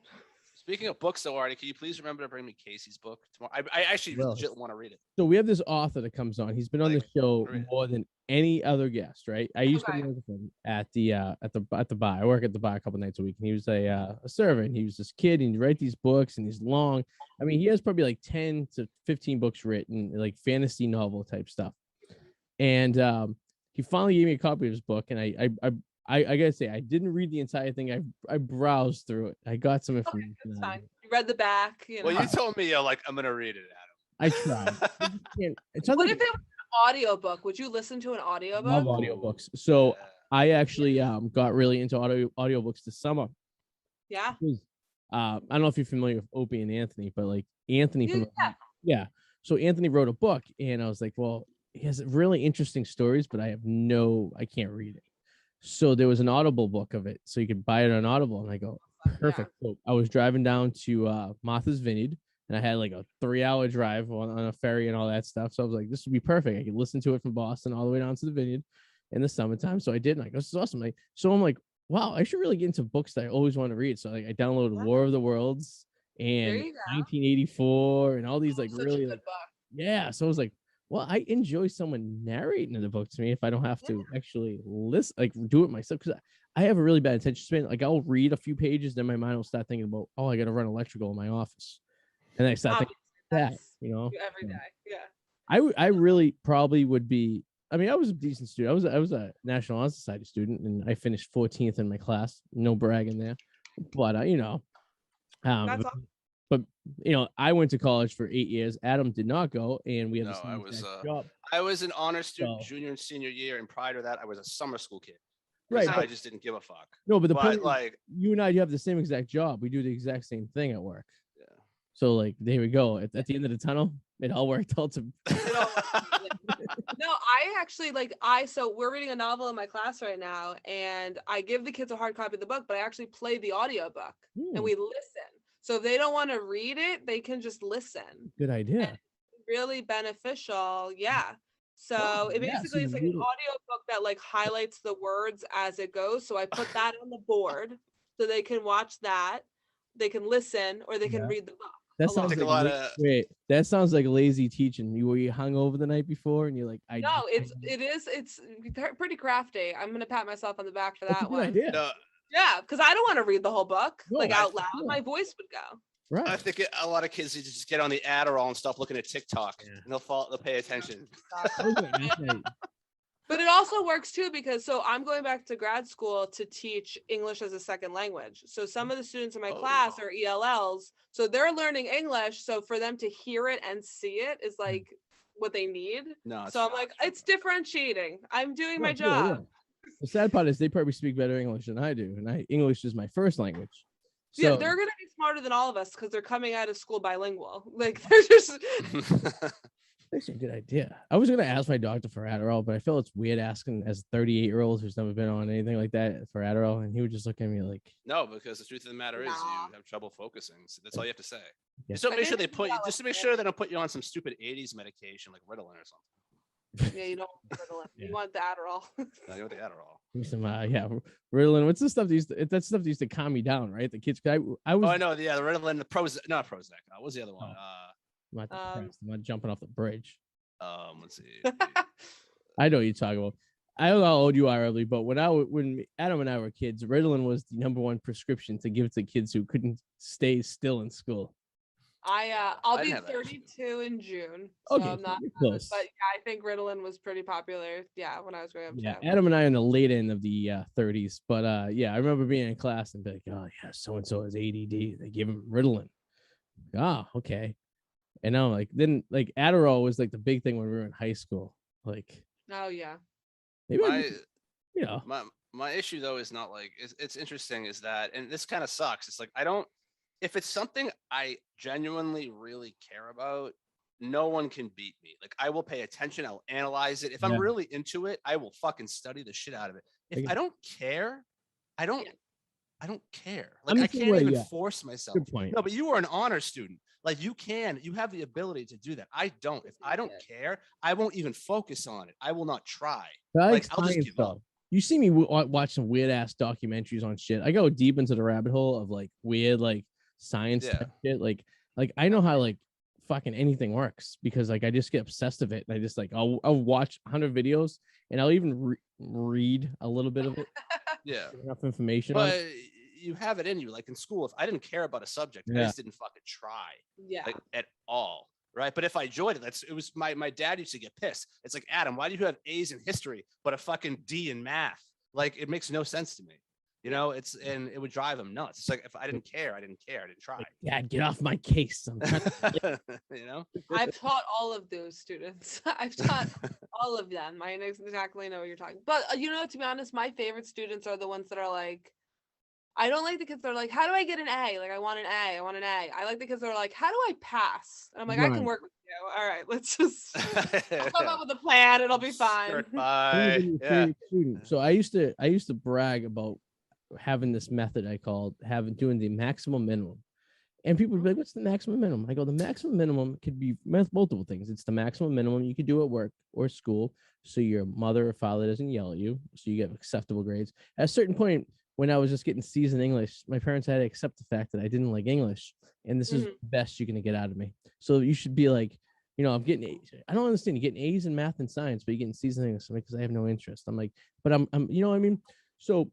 B: Speaking of books, though, Arty, can you please remember to bring me Casey's book tomorrow? I actually legit want to read it.
A: So we have this author that comes on. He's been on the show more than any other guest, right? I used to work with him at the bar. I work at the bar a couple nights a week, and he was a server. And he was this kid, and he'd write these books, and he's long. I mean, he has probably 10 to 15 books written, fantasy novel type stuff. And he finally gave me a copy of his book, and I gotta say, I didn't read the entire thing. I browsed through it. I got some information.
C: That's fine. You read the back.
B: Well, you told me, I'm gonna read it, Adam.
A: I tried. It's
C: what if it was an audiobook? Would you listen to an audiobook?
A: I love audiobooks. So I actually got really into audiobooks this summer.
C: Yeah.
A: I don't know if you're familiar with Opie and Anthony, but Anthony So Anthony wrote a book, and I was like, well, he has really interesting stories, but I can't read it. So there was an Audible book of it, so you could buy it on Audible. And I go, perfect. So I was driving down to Martha's Vineyard, and I had like a 3-hour drive on a ferry and all that stuff. So I was like, this would be perfect. I could listen to it from Boston all the way down to the vineyard in the summertime. So I did, and I go, this is awesome. So I'm like, wow, I should really get into books that I always want to read. So like I downloaded War of the Worlds and 1984 and all these like really like, yeah. So I was like, well, I enjoy someone narrating the book to me if I don't have to actually listen, like do it myself, because I have a really bad attention span. Like I'll read a few pages, then my mind will start thinking about, oh, I got to run electrical in my office, and I start thinking that,
C: every day. Yeah.
A: I really probably would be. I mean, I was a decent student. I was a National Honor Society student, and I finished 14th in my class. No bragging there, but but I went to college for 8 years. Adam did not go, and we had the same job.
B: I was an honor student junior and senior year, and prior to that, I was a summer school kid.
A: Right,
B: I just didn't give a fuck.
A: No, but the point is, you and I, you have the same exact job. We do the exact same thing at work. Yeah. So like, there we go. At the end of the tunnel, it all worked out to.
C: No, I actually so we're reading a novel in my class right now, and I give the kids a hard copy of the book, but I actually play the audiobook and we listen. So if they don't want to read it, they can just listen.
A: Good idea.
C: And really beneficial. Yeah. So it basically is like an audio book that like highlights the words as it goes. So I put that on the board so they can watch that, they can listen, or they can read the book.
A: That sounds like that sounds like lazy teaching. Were you hung over the night before and you're like,
C: it's pretty crafty. I'm gonna pat myself on the back for that one.
A: Idea.
C: Yeah, because I don't want to read the whole book out loud. Yeah. My voice would go.
B: Right. I think a lot of kids just get on the Adderall and stuff, looking at TikTok, and they'll pay attention.
C: But it also works too, because I'm going back to grad school to teach English as a second language. So some of the students in my class are ELLs, so they're learning English. So for them to hear it and see it is like what they need. So I'm like, it's differentiating. I'm doing my job.
A: Yeah. The sad part is they probably speak better English than I do, and English is my first language. So,
C: yeah, they're gonna be smarter than all of us because they're coming out of school bilingual. Like they're just.
A: That's a good idea. I was gonna ask my doctor for Adderall, but I feel it's weird asking as a 38-year-old who's never been on anything like that for Adderall, and he would just look at me like.
B: No, because the truth of the matter is you have trouble focusing. So that's all you have to say. Yeah. Just to make sure they don't put you on some stupid 80s medication like Ritalin or something.
C: Yeah, you don't want Ritalin. You want the Adderall.
B: No, you want the Adderall.
A: Some, Ritalin. What's the stuff that stuff used to calm me down, right? The kids. I was.
B: Oh, I know. Yeah, the Ritalin, the Prozac. Not Prozac. What was the other one?
A: I'm not jumping off the bridge.
B: Let's see.
A: I know what you're talking about. I don't know how old you are, Early, but when Adam and I were kids, Ritalin was the number 1 prescription to give to kids who couldn't stay still in school.
C: I'll be 32 in June, so okay, I'm not close. But yeah, I think Ritalin was pretty popular. Yeah, when I was growing up.
A: Yeah, Adam and I are in the late end of the 30s, but yeah, I remember being in class and be like, oh yeah, so and so has ADD. They give him Ritalin. Ah, okay. And now then Adderall was like the big thing when we were in high school. Like,
C: oh yeah,
A: maybe
B: my issue though is not like it's interesting is that, and this kind of sucks. It's like if it's something I genuinely really care about, no one can beat me. Like I will pay attention, I'll analyze it. If I'm really into it, I will fucking study the shit out of it. If I don't care, I don't care. Like I can't even force myself.
A: Good point.
B: No, but you are an honor student. Like you have the ability to do that. I don't. If I don't care, I won't even focus on it. I will not try.
A: Like I'll just give up. You see me watch some weird ass documentaries on shit. I go deep into the rabbit hole of like weird like science type shit. Like I know how like fucking anything works because like I just get obsessed with it, and I just like I'll watch 100 videos and I'll even read a little bit of it.
B: Yeah,
A: enough information.
B: But you have it in you. Like in school, if I didn't care about a subject, I just didn't fucking try.
C: Yeah,
B: like, at all. Right. But if I enjoyed it, it was my dad used to get pissed. It's like, Adam, why do you have A's in history but a fucking D in math? Like it makes no sense to me. And it would drive him nuts. It's like if I didn't care, I didn't try.
A: Like, Dad, get off my case.
C: I've taught all of those students. I've taught all of them. I exactly know what you're talking. But to be honest, my favorite students are the ones that are like, I don't like the kids that are like, how do I get an A? Like, I want an A. I like the kids that are like, how do I pass? And I'm like, I can work with you. All right, let's just come up with a plan. It'll be fine.
A: So I used to brag about having this method I called doing the maximum minimum. And people would be like, what's the maximum minimum? I go, the maximum minimum could be multiple things. It's the maximum minimum you could do at work or school, so your mother or father doesn't yell at you, so you get acceptable grades. At a certain point, when I was just getting C's in English, my parents had to accept the fact that I didn't like English, and this is the best you're going to get out of me. So you should be like, I'm getting A's. I don't understand. You're getting A's in math and science, but you're getting C's in English because I have no interest. I'm like, but I'm you know what I mean? So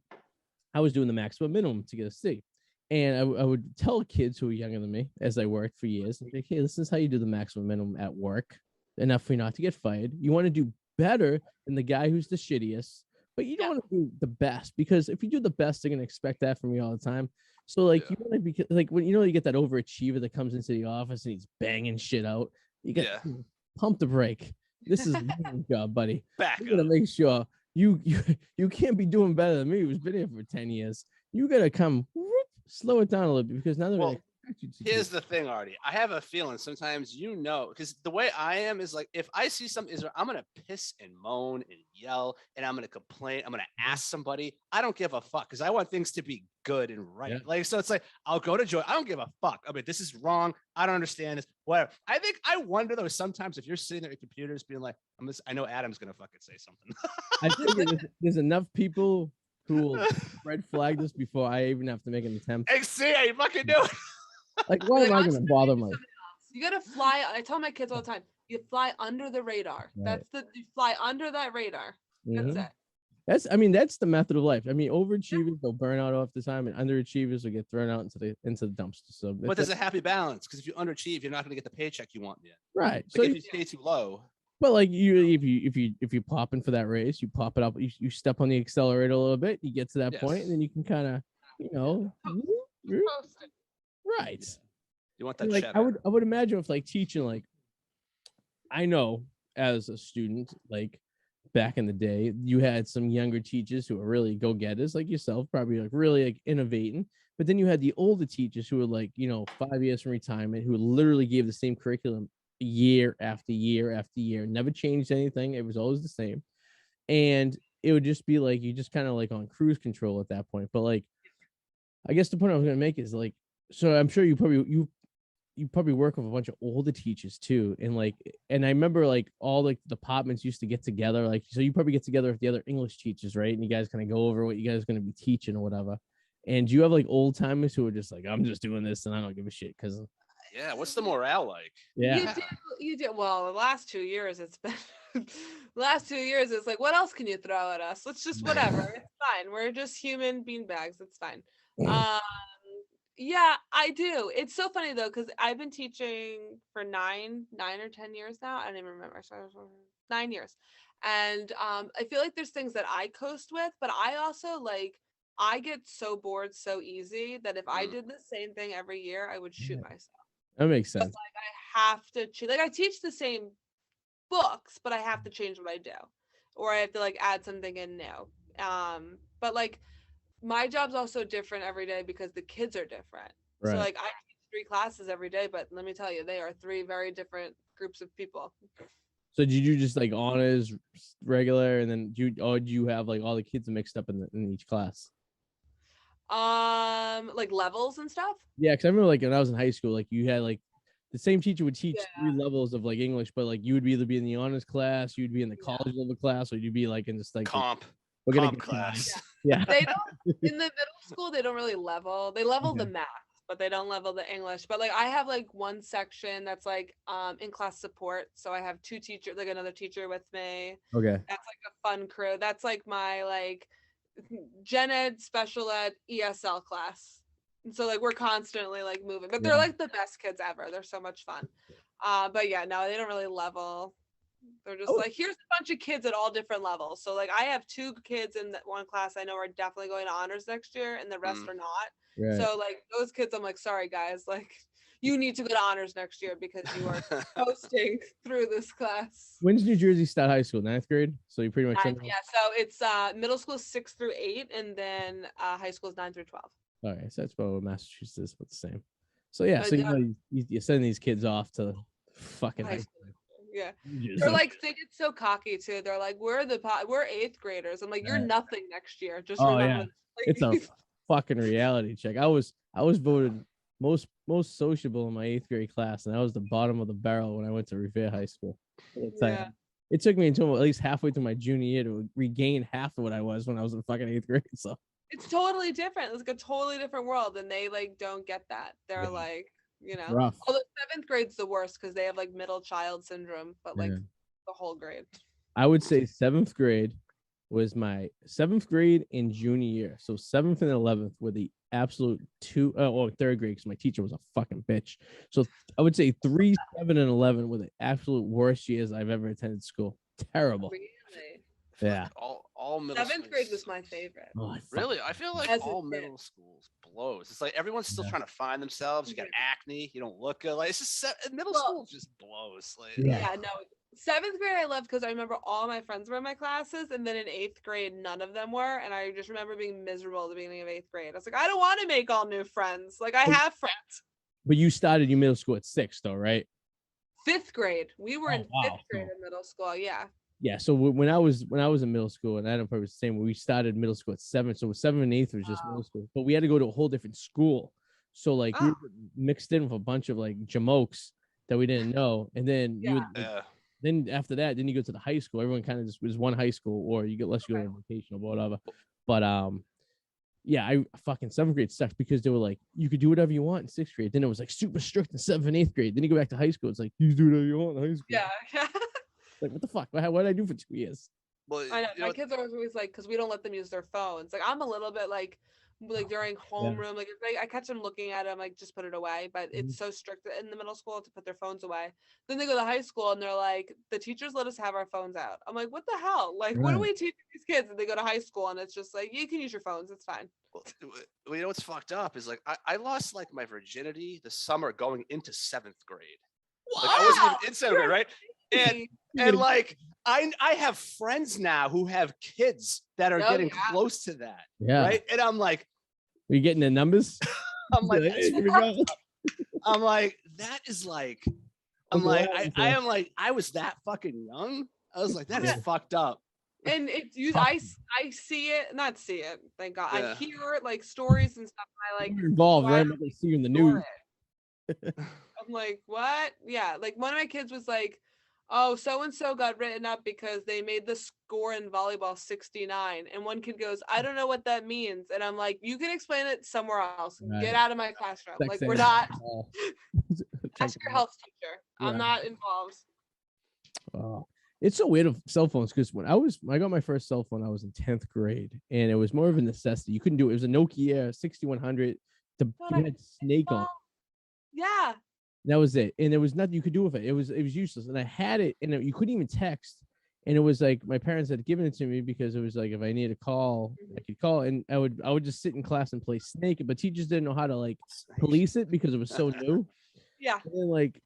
A: I was doing the maximum minimum to get a C. And I would tell kids who were younger than me as I worked for years, like, hey, this is how you do the maximum minimum at work, enough for you not to get fired. You want to do better than the guy who's the shittiest, but you don't want to do the best, because if you do the best, they're going to expect that from you all the time. So like you want to be like, when you get that overachiever that comes into the office and he's banging shit out, you got pump the brake. This is my job, buddy. You gotta make sure you can't be doing better than me who's been here for 10 years. You gotta come slow it down a little bit, because now they're like,
B: here's the thing, Arty. I have a feeling sometimes, because the way I am is like, if I see something, I'm going to piss and moan and yell, and I'm going to complain. I'm going to ask somebody. I don't give a fuck, because I want things to be good and right. Yeah. Like, so it's like, I'll go to Joy. I don't give a fuck. I mean, this is wrong. I don't understand this. Whatever. I wonder though, sometimes if you're sitting at your computers being like, I know Adam's going to fucking say something.
A: I think there's enough people who will red flag this before I even have to make an attempt.
B: Hey, see, I fucking do it.
A: Like, why am I going to bother my?
C: You got to fly. I tell my kids all the time, you fly under the radar. Right. You fly under that radar. That's it.
A: That's the method of life. I mean, overachievers will burn out off the time, and underachievers will get thrown out into the dumpster. So,
B: but there's a happy balance, because if you underachieve, you're not going to get the paycheck you want yet.
A: Right.
B: Like, so if you stay too low.
A: But like if you pop in for that race, you pop it up, you step on the accelerator a little bit, you get to that point, and then you can kind of, right.
B: You want that?
A: Like I would imagine if like teaching, like I know as a student, like back in the day, you had some younger teachers who were really go-getters like yourself, probably like really like innovating. But then you had the older teachers who were like, 5 years from retirement, who literally gave the same curriculum year after year after year, never changed anything. It was always the same. And it would just be like, you just kind of like on cruise control at that point. But like, I guess the point I was going to make is like, so I'm sure you probably work with a bunch of older teachers too. And I remember like all like the departments used to get together. Like, so you probably get together with the other English teachers, right? And you guys kind of go over what you guys are going to be teaching or whatever. And do you have like old timers who are just like, I'm just doing this and I don't give a shit? Because
B: yeah, what's the morale like?
A: Yeah,
C: you do. Well, the last 2 years, it's been last 2 years. It's like, what else can you throw at us? Let's just whatever. It's fine. We're just human beanbags. It's fine. Yeah, I do. It's so funny though, because I've been teaching for 9 or 10 years now. I don't even remember. So 9 years, and I feel like there's things that I coast with, but I also I get so bored so easy that if I did the same thing every year, I would shoot myself.
A: That makes sense.
C: But, I have to I teach the same books, but I have to change what I do, or I have to add something in new. But my job's also different every day because the kids are different. Right. So I teach 3 classes every day, but let me tell you, they are 3 very different groups of people.
A: So did you just honors regular, and then do you have all the kids mixed up in each class?
C: Levels and stuff.
A: Yeah, because I remember when I was in high school, you had the same teacher would teach 3 levels of English, but you would either be in the honors class, you'd be in the college level class, or you'd be in just
B: comp class.
C: Yeah. They don't in the middle school. They don't really level. They level the math, but they don't level the English. But I have one section that's in class support. So I have 2 teachers, another teacher with me.
A: Okay.
C: That's a fun crew. That's my gen ed, special ed, ESL class. And so we're constantly moving, but they're the best kids ever. They're so much fun. But yeah, no, they don't really level. They're just here's a bunch of kids at all different levels. So I have 2 kids in that one class I know are definitely going to honors next year, and the rest are not. Right. So those kids, I'm sorry guys, you need to go to honors next year because you are coasting through this class.
A: When's New Jersey start high school? 9th grade? So you pretty much
C: yeah. So it's middle school 6 through 8, and then high school is 9 through 12.
A: All right, so that's about what Massachusetts is, but the same. So yeah, so you send these kids off to fucking high school.
C: Yeah, they're they get so cocky too. They're we're 8th graders. I'm you're nothing next year. Just remember.
A: Yeah. fucking reality check. I was voted most sociable in my 8th grade class, and I was the bottom of the barrel when I went to Revere High School.
C: Yeah.
A: It took me until at least halfway through my junior year to regain half of what I was when I was in fucking 8th grade. So
C: it's totally different. It's like a totally different world, and they like don't get that. They're like,
A: rough.
C: Although 7th grade's the worst because they have like middle child syndrome, but like the whole grade.
A: I would say 7th grade was my 7th grade and junior year. So 7th and 11th were the absolute 3rd grade because my teacher was a fucking bitch. So I would say 3, 7, and 11 were the absolute worst years I've ever attended school. Terrible.
C: Really?
A: Yeah.
B: All middle
C: 7th grade was my favorite.
B: Really? I feel like all middle schools blows. It's like everyone's still trying to find themselves. You got acne. You don't look good. Like it's just middle school just blows. Like,
C: yeah, no. 7th grade I loved because I remember all my friends were in my classes, and then in 8th grade none of them were, and I just remember being miserable at the beginning of 8th grade. I was like, I don't want to make all new friends. Like I have friends.
A: But you started your middle school at 6, though, right?
C: 5th grade. We were in 5th grade in middle school. Yeah.
A: Yeah. So when I was in middle school, and Adam probably was the same. We started middle school at 7, so 7 and 8th was just middle school, but we had to go to a whole different school. So like we were mixed in with a bunch of like jamokes that we didn't know, and then then after that, then you go to the high school. Everyone kind of just was one high school, or you get unless you go on vacation or whatever. But yeah, I fucking 7th grade sucked because they were like, you could do whatever you want in 6th grade. Then it was like super strict in 7th and 8th grade. Then you go back to high school, it's like you do whatever you want in high school.
C: Yeah.
A: Like what the fuck? What did I do for 2 years?
C: Well, I know my kids are always like, because we don't let them use their phones. Like I'm a little bit like during homeroom, like if I catch them looking at them, like just put it away. But it's so strict in the middle school to put their phones away. Then they go to high school and they're like, the teachers let us have our phones out. I'm like, what the hell? Like, what do we teach these kids? And they go to high school and it's just like, you can use your phones. It's fine.
B: Well, you know what's fucked up is like I lost like my virginity the summer going into 7th grade. Wow. Like I wasn't even in 7th grade, right? And like I have friends now who have kids that are getting close to that. Yeah. Right. And I'm like,
A: are you getting the numbers?
B: I'm like, I'm like, that is like, I'm like, I am like, I was that fucking young. I was like, that is fucked up.
C: And it's I see it, not see it, thank God. I hear it like stories and stuff. I like
A: you're involved, right? They see you in the news.
C: I'm like, what? Yeah, like one of my kids was like, oh, so and so got written up because they made the score in volleyball 69, and one kid goes, I don't know what that means, and I'm like, you can explain it somewhere else. Right. Get out of my classroom. Like we're not. Ask your health teacher. I'm not involved.
A: It's so weird of cell phones because when I got my first cell phone, I was in 10th grade, and it was more of a necessity. You couldn't do it. It was a Nokia 6100. It had Snake on.
C: Yeah.
A: That was it, and there was nothing you could do with it. It was useless, and I had it, and you couldn't even text. And it was like my parents had given it to me because it was like if I needed to call, I could call, and I would just sit in class and play Snake. But teachers didn't know how to like police it because it was so new.
C: Yeah.
A: And then, like,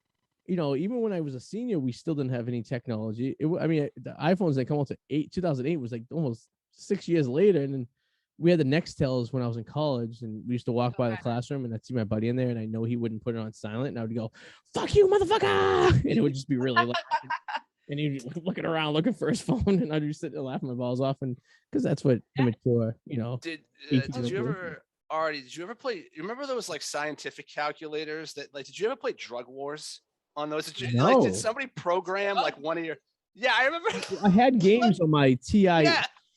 A: you know, even when I was a senior, we still didn't have any technology. I mean, the iPhones that come out to 2008 was like almost 6 years later, and then we had the Nextels when I was in college, and we used to walk by the classroom, and I'd see my buddy in there, and I know he wouldn't put it on silent, and I would go, "Fuck you, motherfucker!" And it would just be really loud. And he'd be looking around, looking for his phone, and I'd just sit there laughing my balls off, and because that's what immature, you know.
B: Did you ever, Arty? Did you ever play? You remember those like scientific calculators that like? Did you ever play Drug Wars on those? Did somebody program like one of your? Yeah, I remember.
A: I had games on my TI.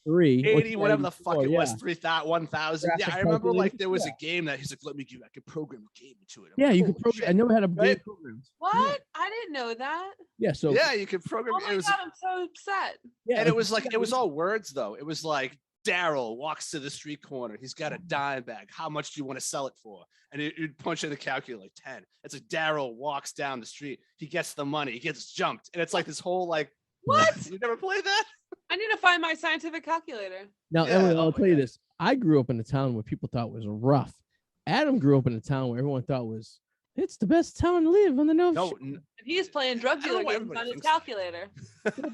B: 80, whatever the fuck it was, 3,000, 1,000. Yeah, I remember like there was a game that he's like, let me give you, I could program a game into it.
A: Yeah, you could program. I never had a game program.
C: What? I didn't know that.
A: Yeah, so
B: you could program.
C: Oh my God, I'm so upset.
B: Yeah, and it was like it was all words though. It was like Daryl walks to the street corner. He's got a dime bag. How much do you want to sell it for? And you'd punch in the calculator like 10. It's like Daryl walks down the street. He gets the money. He gets jumped, and it's like this whole like.
C: What?
B: You never played that?
C: I need to find my scientific calculator.
A: Now, Emily, I'll tell you this. I grew up in a town where people thought was rough. Adam grew up in a town where everyone thought it's the best town to live on the North Shore.
C: He's playing drug dealer games on his calculator.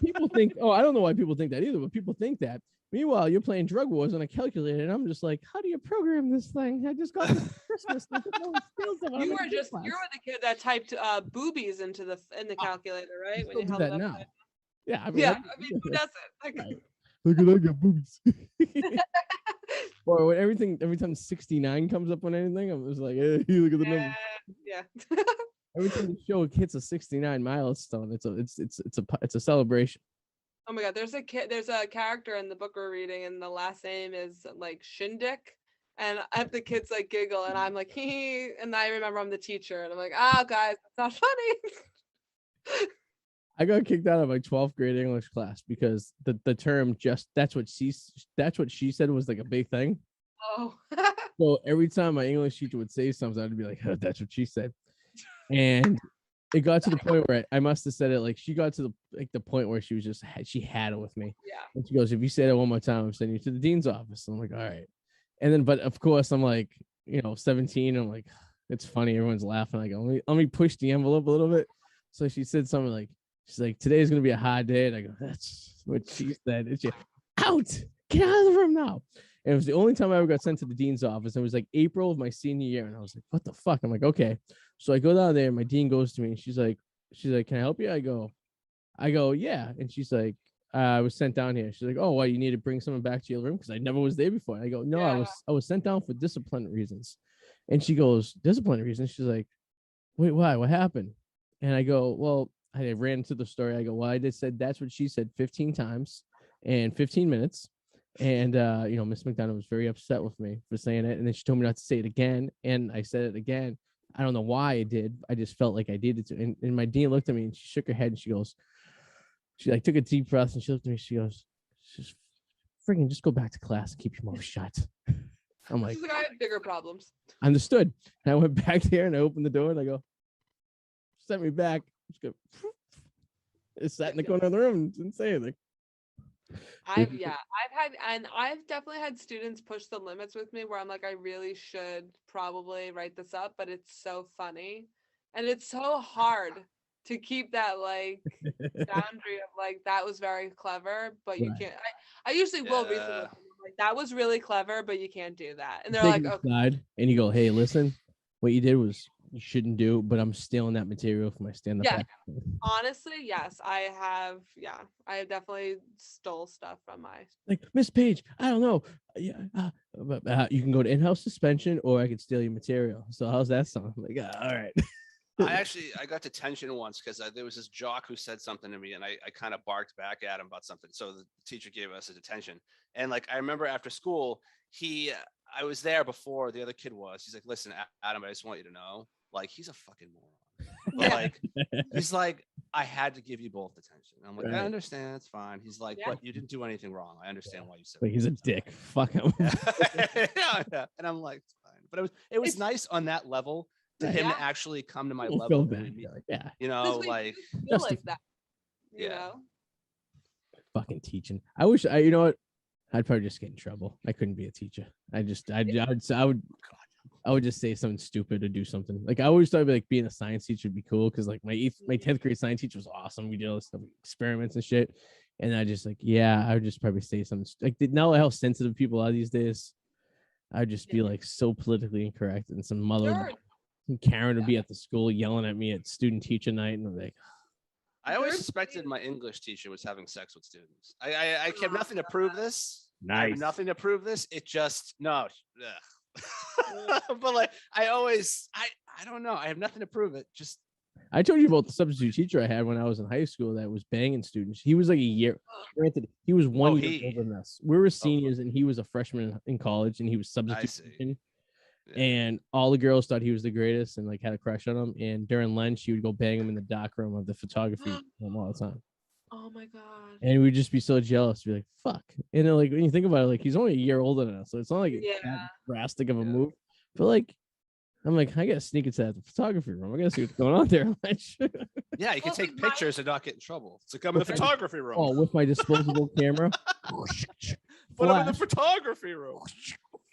A: People think, I don't know why people think that either, but people think that. Meanwhile, you're playing Drug Wars on a calculator, and I'm just like, how do you program this thing? I just got this Christmas.
C: You were the kid that typed boobies in the calculator, right?
A: When you held it up. Yeah, I mean,
C: who doesn't? Like,
A: right. Look at I got boobies. Or when every time 69 comes up on anything, I'm just like, hey, look at the number.
C: Yeah.
A: Every time the show hits a 69 milestone, it's a celebration.
C: Oh my god, there's a character in the book we're reading, and the last name is like Shindik. And the kids like giggle, and I'm like, hee, and I remember I'm the teacher, and I'm like, oh guys, that's not funny.
A: I got kicked out of my 12th grade English class because the term that's what she said was like a big thing.
C: Oh.
A: So every time my English teacher would say something, I'd be like, oh, that's what she said. And it got to the point where I must have said it, like she got to the point where she had it with me.
C: Yeah.
A: And she goes, if you say that one more time, I'm sending you to the dean's office. And I'm like, all right. And then, but of course, I'm like, 17. I'm like, it's funny. Everyone's laughing. I go, let me push the envelope a little bit. So she said something like, she's like, today's going to be a hard day. And I go, that's what she said. It's just, out, get out of the room now. And it was the only time I ever got sent to the dean's office. It was like April of my senior year. And I was like, what the fuck? I'm like, okay. So I go down there and my dean goes to me and she's like, can I help you? I go, yeah. And she's like, I was sent down here. She's like, oh, well, you need to bring someone back to your room? Because I never was there before. And I go, no, yeah. I was sent down for discipline reasons. And she goes, discipline reasons? She's like, wait, why? What happened? And I go, well, I ran into the story. I go, well, I just said that's what she said 15 times in 15 minutes. And, Miss McDonough was very upset with me for saying it. And then she told me not to say it again. And I said it again. I don't know why I did. I just felt like I did it. And my dean looked at me and she shook her head and she goes, she like took a deep breath and she looked at me. She goes, just freaking just go back to class and keep your mouth shut. I'm like,
C: I have bigger problems.
A: Understood. And I went back there and I opened the door and I go, sent me back. Just go, it sat in the corner of the room and didn't say anything.
C: I've definitely had students push the limits with me where I'm like, I really should probably write this up, but it's so funny and it's so hard to keep that like boundary of like, that was very clever, but you can't. I usually will reason with them, like, that was really clever, but you can't do that. And they're like, okay.
A: And you go, hey, listen, what you did was you shouldn't do, but I'm stealing that material from my stand-up.
C: Yeah, honestly, yes, I have. Yeah, I definitely stole stuff from my.
A: Like, Miss Paige, I don't know. Yeah, you can go to in-house suspension, or I could steal your material. So how's that sound? I'm like, all right.
B: I got detention once because there was this jock who said something to me, and I kind of barked back at him about something. So the teacher gave us a detention, and like I remember after school, I was there before the other kid was. He's like, listen, Adam, I just want you to know, like, he's a fucking moron. But like, he's like, I had to give you both detention. I'm like, I understand, it's fine. He's like, but you didn't do anything wrong. I understand why you said.
A: Like, he's a dick. Fuck him.
B: Yeah. And I'm like, it's fine. But it was nice on that level. To him to actually come to my level, like
C: just like that, you know.
A: Fucking teaching. I wish you know what? I'd probably just get in trouble. I couldn't be a teacher. I would just say something stupid or do something. Like I always thought like being a science teacher would be cool because like my 10th grade science teacher was awesome. We did all this stuff, experiments and shit. And I just like, I would just probably say something like now how sensitive people are these days. I'd just be like so politically incorrect and some mother. Karen would be at the school yelling at me at student teacher night, and I'm like,
B: I always suspected my English teacher was having sex with students. I have nothing to prove this.
A: Nice.
B: I have nothing to prove this. It just no. But like I don't know. I have nothing to prove it. Just
A: I told you about the substitute teacher I had when I was in high school that was banging students. He was like a year. Granted, he was 1 year older than us. We were seniors, and he was a freshman in college, and he was substitute. And all the girls thought he was the greatest and like had a crush on him. And during lunch, she would go bang him in the dock room of the photography room all the time.
C: Oh my god!
A: And we'd just be so jealous, be like, "Fuck!" And then, like when you think about it, like he's only a year older than us, so it's not like that drastic of a move. But like, I'm like, I gotta sneak into the photography room. I gotta see what's going on there.
B: Yeah, you can take pictures and not get in trouble. So come in the photography room.
A: Oh, with my disposable camera.
B: Put him in the photography room.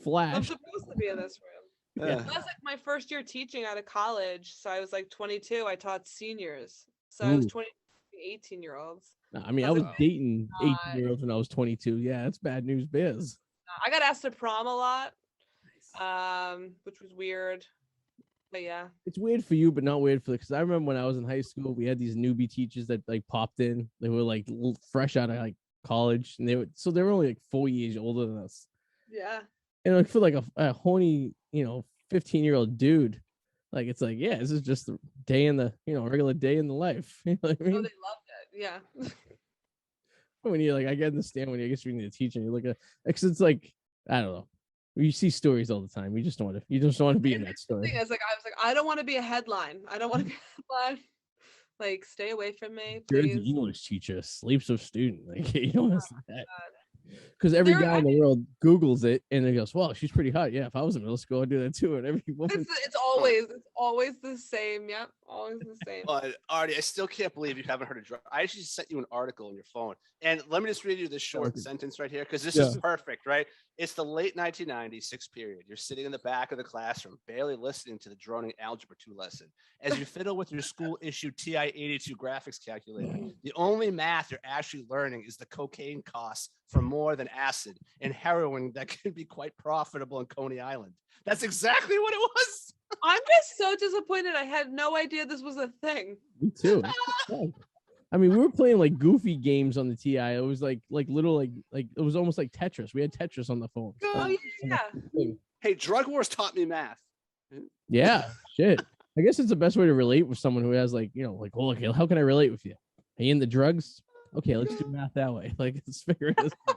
A: Flash.
C: I'm supposed to be in this room. Yeah. That was like my first year teaching out of college. So I was like 22. I taught seniors. So I was 18-year-olds.
A: I mean, I was dating 18-year-olds when I was 22. Yeah, that's bad news biz.
C: I got asked to prom a lot, which was weird. But yeah.
A: It's weird for you, but not weird for because I remember when I was in high school, we had these newbie teachers that like popped in. They were like fresh out of like college, and they were only like 4 years older than us.
C: Yeah.
A: And I feel like a horny, 15-year-old dude. Like, it's like, yeah, this is just a day in the, regular day in the life. You know what I mean?
C: Oh, they loved it. Yeah.
A: When you're like, I get in the stand when you get reading the teacher, and you look at, because it's like, I don't know. You see stories all the time. You just don't want to be in that story.
C: I was like, I don't want to be a headline. I don't want to be a headline. Like, stay away from me, please.
A: You're the English teacher sleeps with student. Like, you don't want to see that. Because every guy in the world Googles it and it goes, well, she's pretty hot. Yeah, if I was in middle school, I'd do that too. And every woman.
C: It's always the same. Yep, always the same.
B: But Arty, I still can't believe you haven't heard of drug. I actually sent you an article on your phone. And let me just read you this short sentence right here, because this is perfect, right? It's the late 1990s, sixth period. You're sitting in the back of the classroom, barely listening to the droning Algebra 2 lesson. As you fiddle with your school-issued TI-82 graphics calculator, the only math you're actually learning is the cocaine costs for more than acid and heroin that can be quite profitable in Coney Island. That's exactly what it was.
C: I'm just so disappointed. I had no idea this was a thing.
A: Me too. I mean, we were playing like goofy games on the TI. It was like little like it was almost like Tetris. We had Tetris on the phone.
C: Oh yeah.
B: Hey, Drug Wars taught me math.
A: Yeah, shit. I guess it's the best way to relate with someone who has like, like, well, okay, how can I relate with you? Are you in the drugs? Okay, let's do math that way. Like, let's figure this out.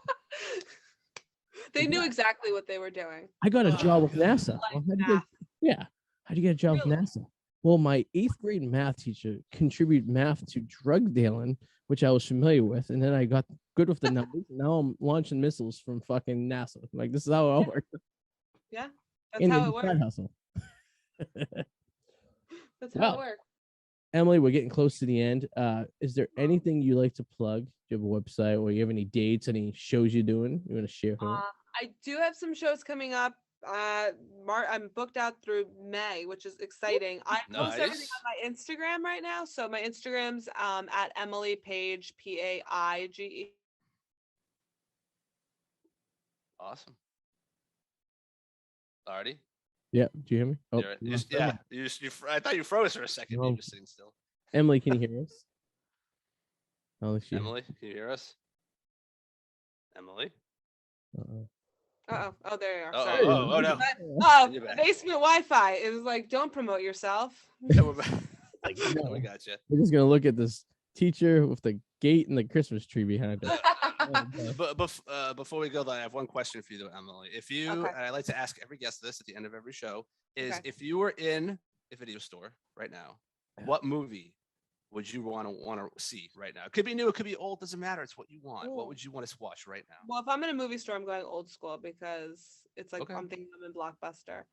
C: They knew exactly what they were doing.
A: I got a job with NASA. How'd you get a job with NASA? Well, my 8th grade math teacher contributed math to drug dealing, which I was familiar with, and then I got good with the numbers. Now I'm launching missiles from fucking NASA. Like, this is how it all works.
C: Yeah, that's how it works.
A: Hustle.
C: That's how it works.
A: Emily, we're getting close to the end. Is there anything you like to plug? Do you have a website, or you have any dates, any shows you're doing you want to share?
C: I do have some shows coming up. I'm booked out through May, which is exciting. I post everything on my Instagram right now. So my Instagram's at Emily Paige, Paige.
B: Awesome. Arty?
A: Yeah, do you hear me?
B: Oh, I thought you froze for a second. You're just sitting still.
A: Emily, can you hear us?
B: Emily, can you hear us? Emily?
C: Oh, there you are.
B: Sorry. Oh, no.
C: Basement Wi-Fi. It was like, don't promote yourself.
B: Yeah, we're back. We got you.
A: We're just gonna look at this teacher with the gate and the Christmas tree behind it.
B: But before we go, I have one question for you, though, Emily. And I like to ask every guest this at the end of every show, is if you were in a video store right now, what movie would you want to see right now? It could be new, it could be old, doesn't matter. It's what you want. Ooh. What would you want to watch right now?
C: Well, if I'm in a movie store, I'm going old school because it's like I'm thinking I'm in Blockbuster.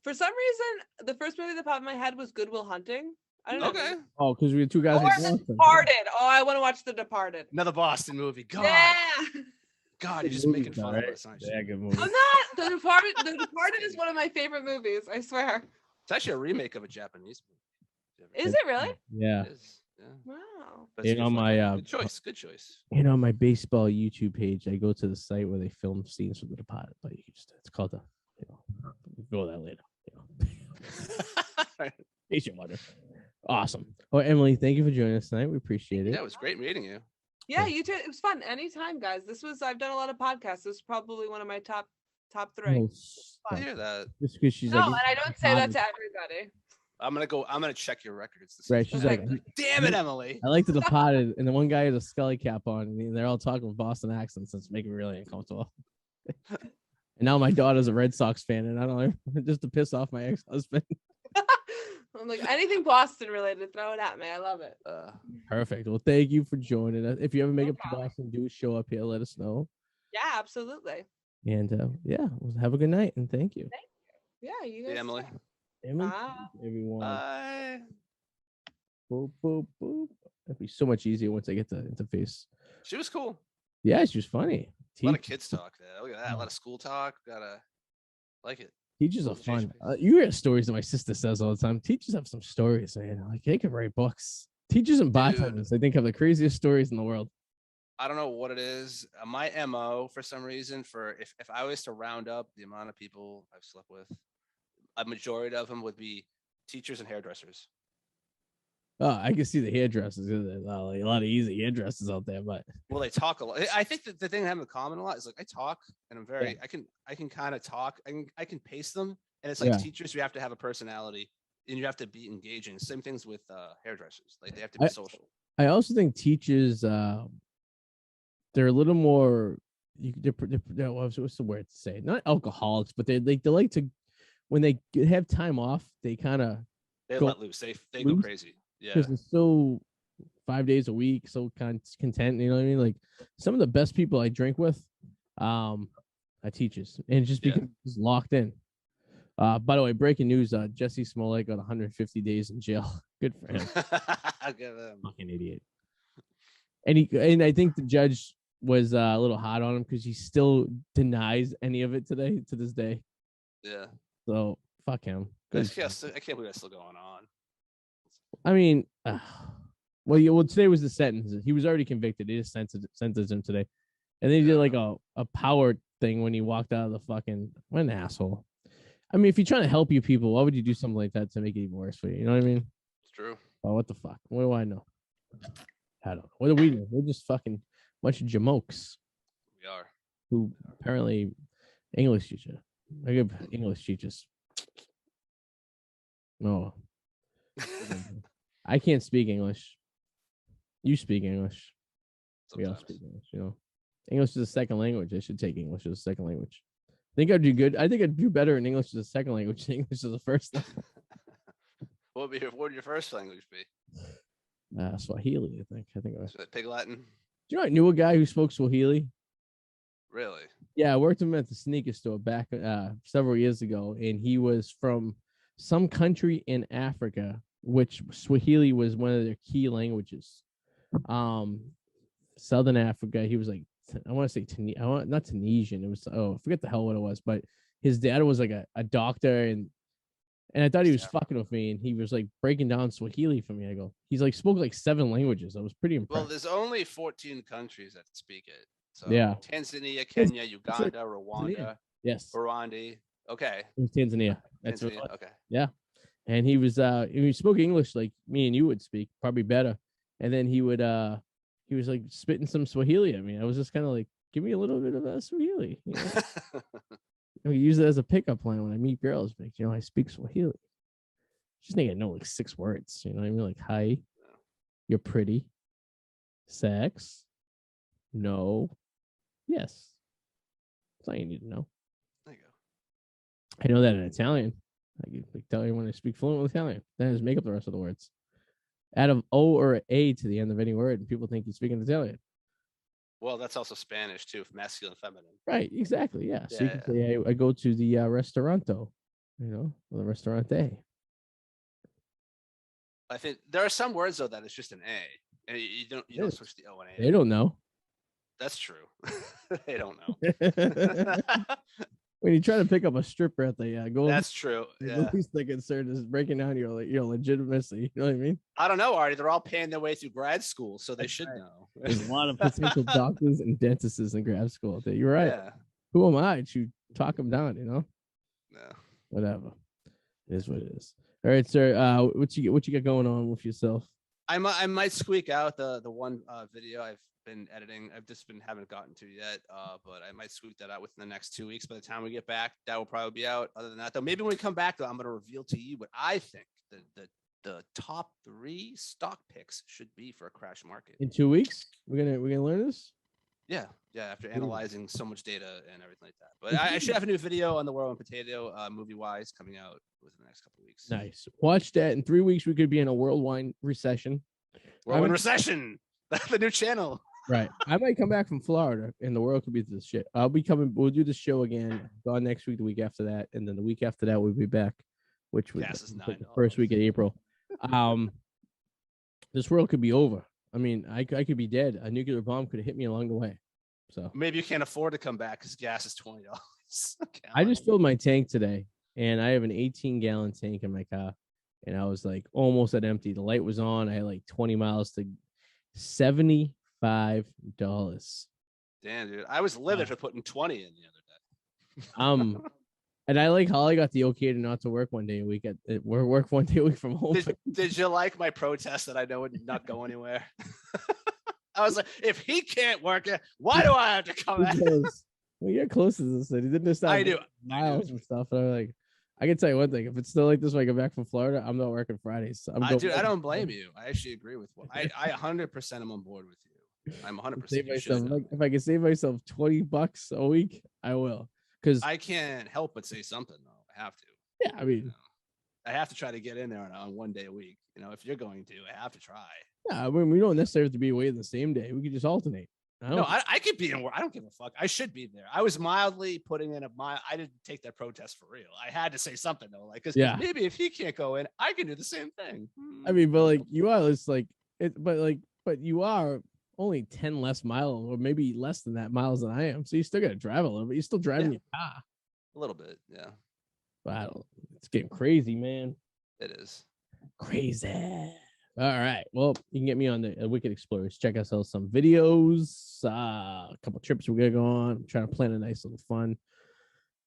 C: For some reason, the first movie that popped in my head was Good Will Hunting. I don't know.
B: Okay.
A: Oh, because we had two guys.
C: The Departed. Oh, I want to watch The Departed.
B: Another Boston movie. God.
C: Yeah.
B: God, you're just making fun of us, aren't you?
A: Yeah, good movie.
C: I'm not. The Departed is one of my favorite movies. I swear.
B: It's actually a remake of a Japanese movie.
C: Is it really?
A: Yeah.
B: It is. Yeah.
C: Wow.
B: Good choice.
A: My baseball YouTube page, I go to the site where they film scenes from The Departed, but it's called go that later. Patient water. Awesome. Well, Emily, thank you for joining us tonight. We appreciate it.
B: Yeah, it was great meeting you.
C: Yeah, you too. It was fun. Anytime, guys. I've done a lot of podcasts. This is probably one of my top 3.
B: I hear that.
A: Just because she's
C: and I don't say that to everybody.
B: I'm gonna check your records.
A: Right, she's like,
B: damn it, Emily.
A: I like The Departed, and the one guy has a scully cap on, and they're all talking with Boston accents. It's making me really uncomfortable. And now my daughter's a Red Sox fan, and I don't know, just to piss off my ex-husband.
C: I'm like, anything Boston related, throw it at me. I love it.
A: Perfect. Well, thank you for joining us. If you ever make it to Boston, do show up here. Let us know.
C: Yeah, absolutely.
A: And have a good night, and thank you.
C: Thank you. Yeah, you guys.
B: Hey, Emily.
A: Everyone.
B: Bye.
A: Boop, boop, boop. That'd be so much easier once I get the interface.
B: She was cool.
A: Yeah, she was funny.
B: A lot of kids talk there. Look at that. A lot of school talk. Like it.
A: Teachers are fun. You hear stories that my sister says all the time. Teachers have some stories, man. Like, they can write books. Teachers and bartenders, I think, have the craziest stories in the world.
B: I don't know what it is. My MO, for some reason, if I was to round up the amount of people I've slept with, a majority of them would be teachers and hairdressers.
A: Oh, I can see the hairdressers. There's a lot of easy hairdressers out there, but
B: well, they talk a lot. I think that the thing I have in common a lot is like I talk and I'm very I can kind of talk. I can pace them, and it's like teachers, you have to have a personality and you have to be engaging. Same things with hairdressers. Like they have to be social.
A: I also think teachers they're a little more what's the word to say? Not alcoholics, but they like to when they have time off, they kind of
B: let loose. They go crazy. Yeah,
A: because it's so 5 days a week, so content. You know what I mean? Like some of the best people I drink with, are teachers, and just because it's locked in. By the way, breaking news: Jesse Smollett got 150 days in jail. Good for him.
B: I'll give him.
A: Fucking idiot. And I think the judge was a little hot on him because he still denies any of it to this day.
B: Yeah.
A: So fuck him.
B: I can't believe that's still going on.
A: I mean, well, today was the sentence. He was already convicted. They just sentenced him today, and then he did like a power thing when he walked out of the fucking. What an asshole! I mean, if you're trying to help you people, why would you do something like that to make it even worse for you? You know what I mean?
B: It's true.
A: Oh, what the fuck? What do I know? I don't know. What do we know? We're just fucking bunch of jamokes.
B: We are.
A: Who apparently English teacher. I give English teachers. No. I can't speak English. You speak English. We all speak English, you know. English is a second language. I should take English as a second language. I think I'd do good. I think I'd do better in English as a second language than English as a first language.
B: What would your first language be?
A: Swahili, I think. It was.
B: Pig Latin?
A: Do you know I knew a guy who spoke Swahili?
B: Really?
A: Yeah, I worked with him at the sneaker store back several years ago, and he was from some country in Africa, which Swahili was one of their key languages. Southern Africa. He was like, I want to say not Tunisian. It was I forget the hell what it was, but his dad was like a doctor, and I thought he was fucking with me, and he was like breaking down Swahili for me. I go, he's like spoke like 7 languages. I was pretty impressed.
B: Well, there's only 14 countries that speak it. So
A: yeah,
B: Tanzania, Kenya, Uganda, Rwanda,
A: Tanzania. Yes,
B: Burundi. Okay,
A: it was Tanzania.
B: That's Tanzania. Okay.
A: Yeah, and he was he spoke English like me and you would speak, probably better. And then he would he was like spitting some Swahili at me. I was just kind of like, give me a little bit of Swahili. You know? We use it as a pickup line when I meet girls. Like, you know, I speak Swahili. Just think I know like 6 words. You know what I mean? Like, hi, you're pretty, sex, no, yes. That's all you need to know.
B: There you go.
A: I know that in Italian. I can tell you when I speak fluent Italian. Then I just make up the rest of the words. Add an O or an A to the end of any word, and people think you're speaking Italian.
B: Well, that's also Spanish too, masculine, feminine.
A: Right, exactly. Yeah. So you can say I go to the restauranto, you know, or the restaurante.
B: I think there are some words though that it's just an A, and you don't switch the O and A.
A: They don't know.
B: That's true. They don't know.
A: When you try to pick up a stripper at the go,
B: that's true.
A: The least they're concerned is breaking down your legitimacy. You know what I mean?
B: I don't know, Arty. They're all paying their way through grad school, so they should know.
A: There's a lot of potential doctors and dentists in grad school. You're right.
B: Yeah.
A: Who am I to talk them down? You know?
B: No.
A: Whatever. It is what it is. All right, sir. What you got going on with yourself?
B: I might squeak out the one video I've been editing. I've just haven't gotten to yet, but I might squeak that out within the next 2 weeks. By the time we get back, that will probably be out. Other than that, though, maybe when we come back, though, I'm going to reveal to you what I think the top 3 stock picks should be for a crash market.
A: In 2 weeks, we're gonna learn this.
B: Yeah. After analyzing so much data and everything like that, but I should have a new video on the Whirlwind Potato movie wise coming out within the next couple of weeks.
A: Nice. Watch that. In 3 weeks, we could be in a worldwide recession.
B: Whirlwind Recession. The new channel.
A: Right. I might come back from Florida and the world could be this shit. I'll be coming. We'll do the show again. Gone next week, the week after that. And then the week after that, we'll be back, which was the first week of April. This world could be over. I mean, I could be dead. A nuclear bomb could have hit me along the way. So
B: maybe you can't afford to come back because gas is $20.
A: I just filled my tank today and I have an 18-gallon tank in my car. And I was like almost at empty. The light was on. I had like 20 miles to $75. Damn,
B: dude. I was livid for putting 20 in the other day.
A: And I like Holly got the okay to not to work one day a week work one day a week from home.
B: Did you like my protest that I know would not go anywhere? I was like, if he can't work it, why do I have to come out?
A: Well, you're close to the city. Didn't just
B: I do
A: miles and stuff. And I'm like, I can tell you one thing: if it's still like this when I get back from Florida, I'm not working Fridays. So I don't
B: blame you. I actually agree with what I 100% am on board with you. I'm 100%.
A: If I can save myself $20 a week, I will. Because
B: I can't help but say something though. I have to.
A: Yeah, I mean,
B: I have to try to get in there on one day a week. If you're going to, I have to try.
A: Yeah, I mean, we don't necessarily have to be away the same day. We could just alternate.
B: I could be in work. I don't give a fuck. I should be there. I was mildly putting in I didn't take that protest for real. I had to say something though, like, because maybe if he can't go in, I can do the same thing.
A: I mean, but like you are, it's like it, but you are only 10 less miles, or maybe less than that miles than I am. So you still got to drive a little bit. You're still driving your car.
B: A little bit, yeah.
A: But it's getting crazy, man.
B: It is
A: crazy. All right. Well, you can get me on the Wicked Explorers. Check us out some videos, a couple trips we're gonna go on. I'm trying to plan a nice little fun,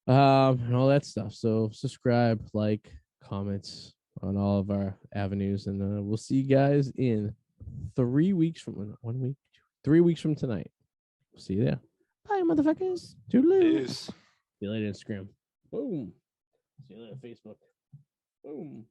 A: and all that stuff. So subscribe, like, comments on all of our avenues, and we'll see you guys in 3 weeks from 1 week, 3 weeks from tonight. We'll see you there. Bye, motherfuckers. Toodaloo.
B: Peace.
A: See you later, Instagram. Boom. See you later, Facebook. Boom.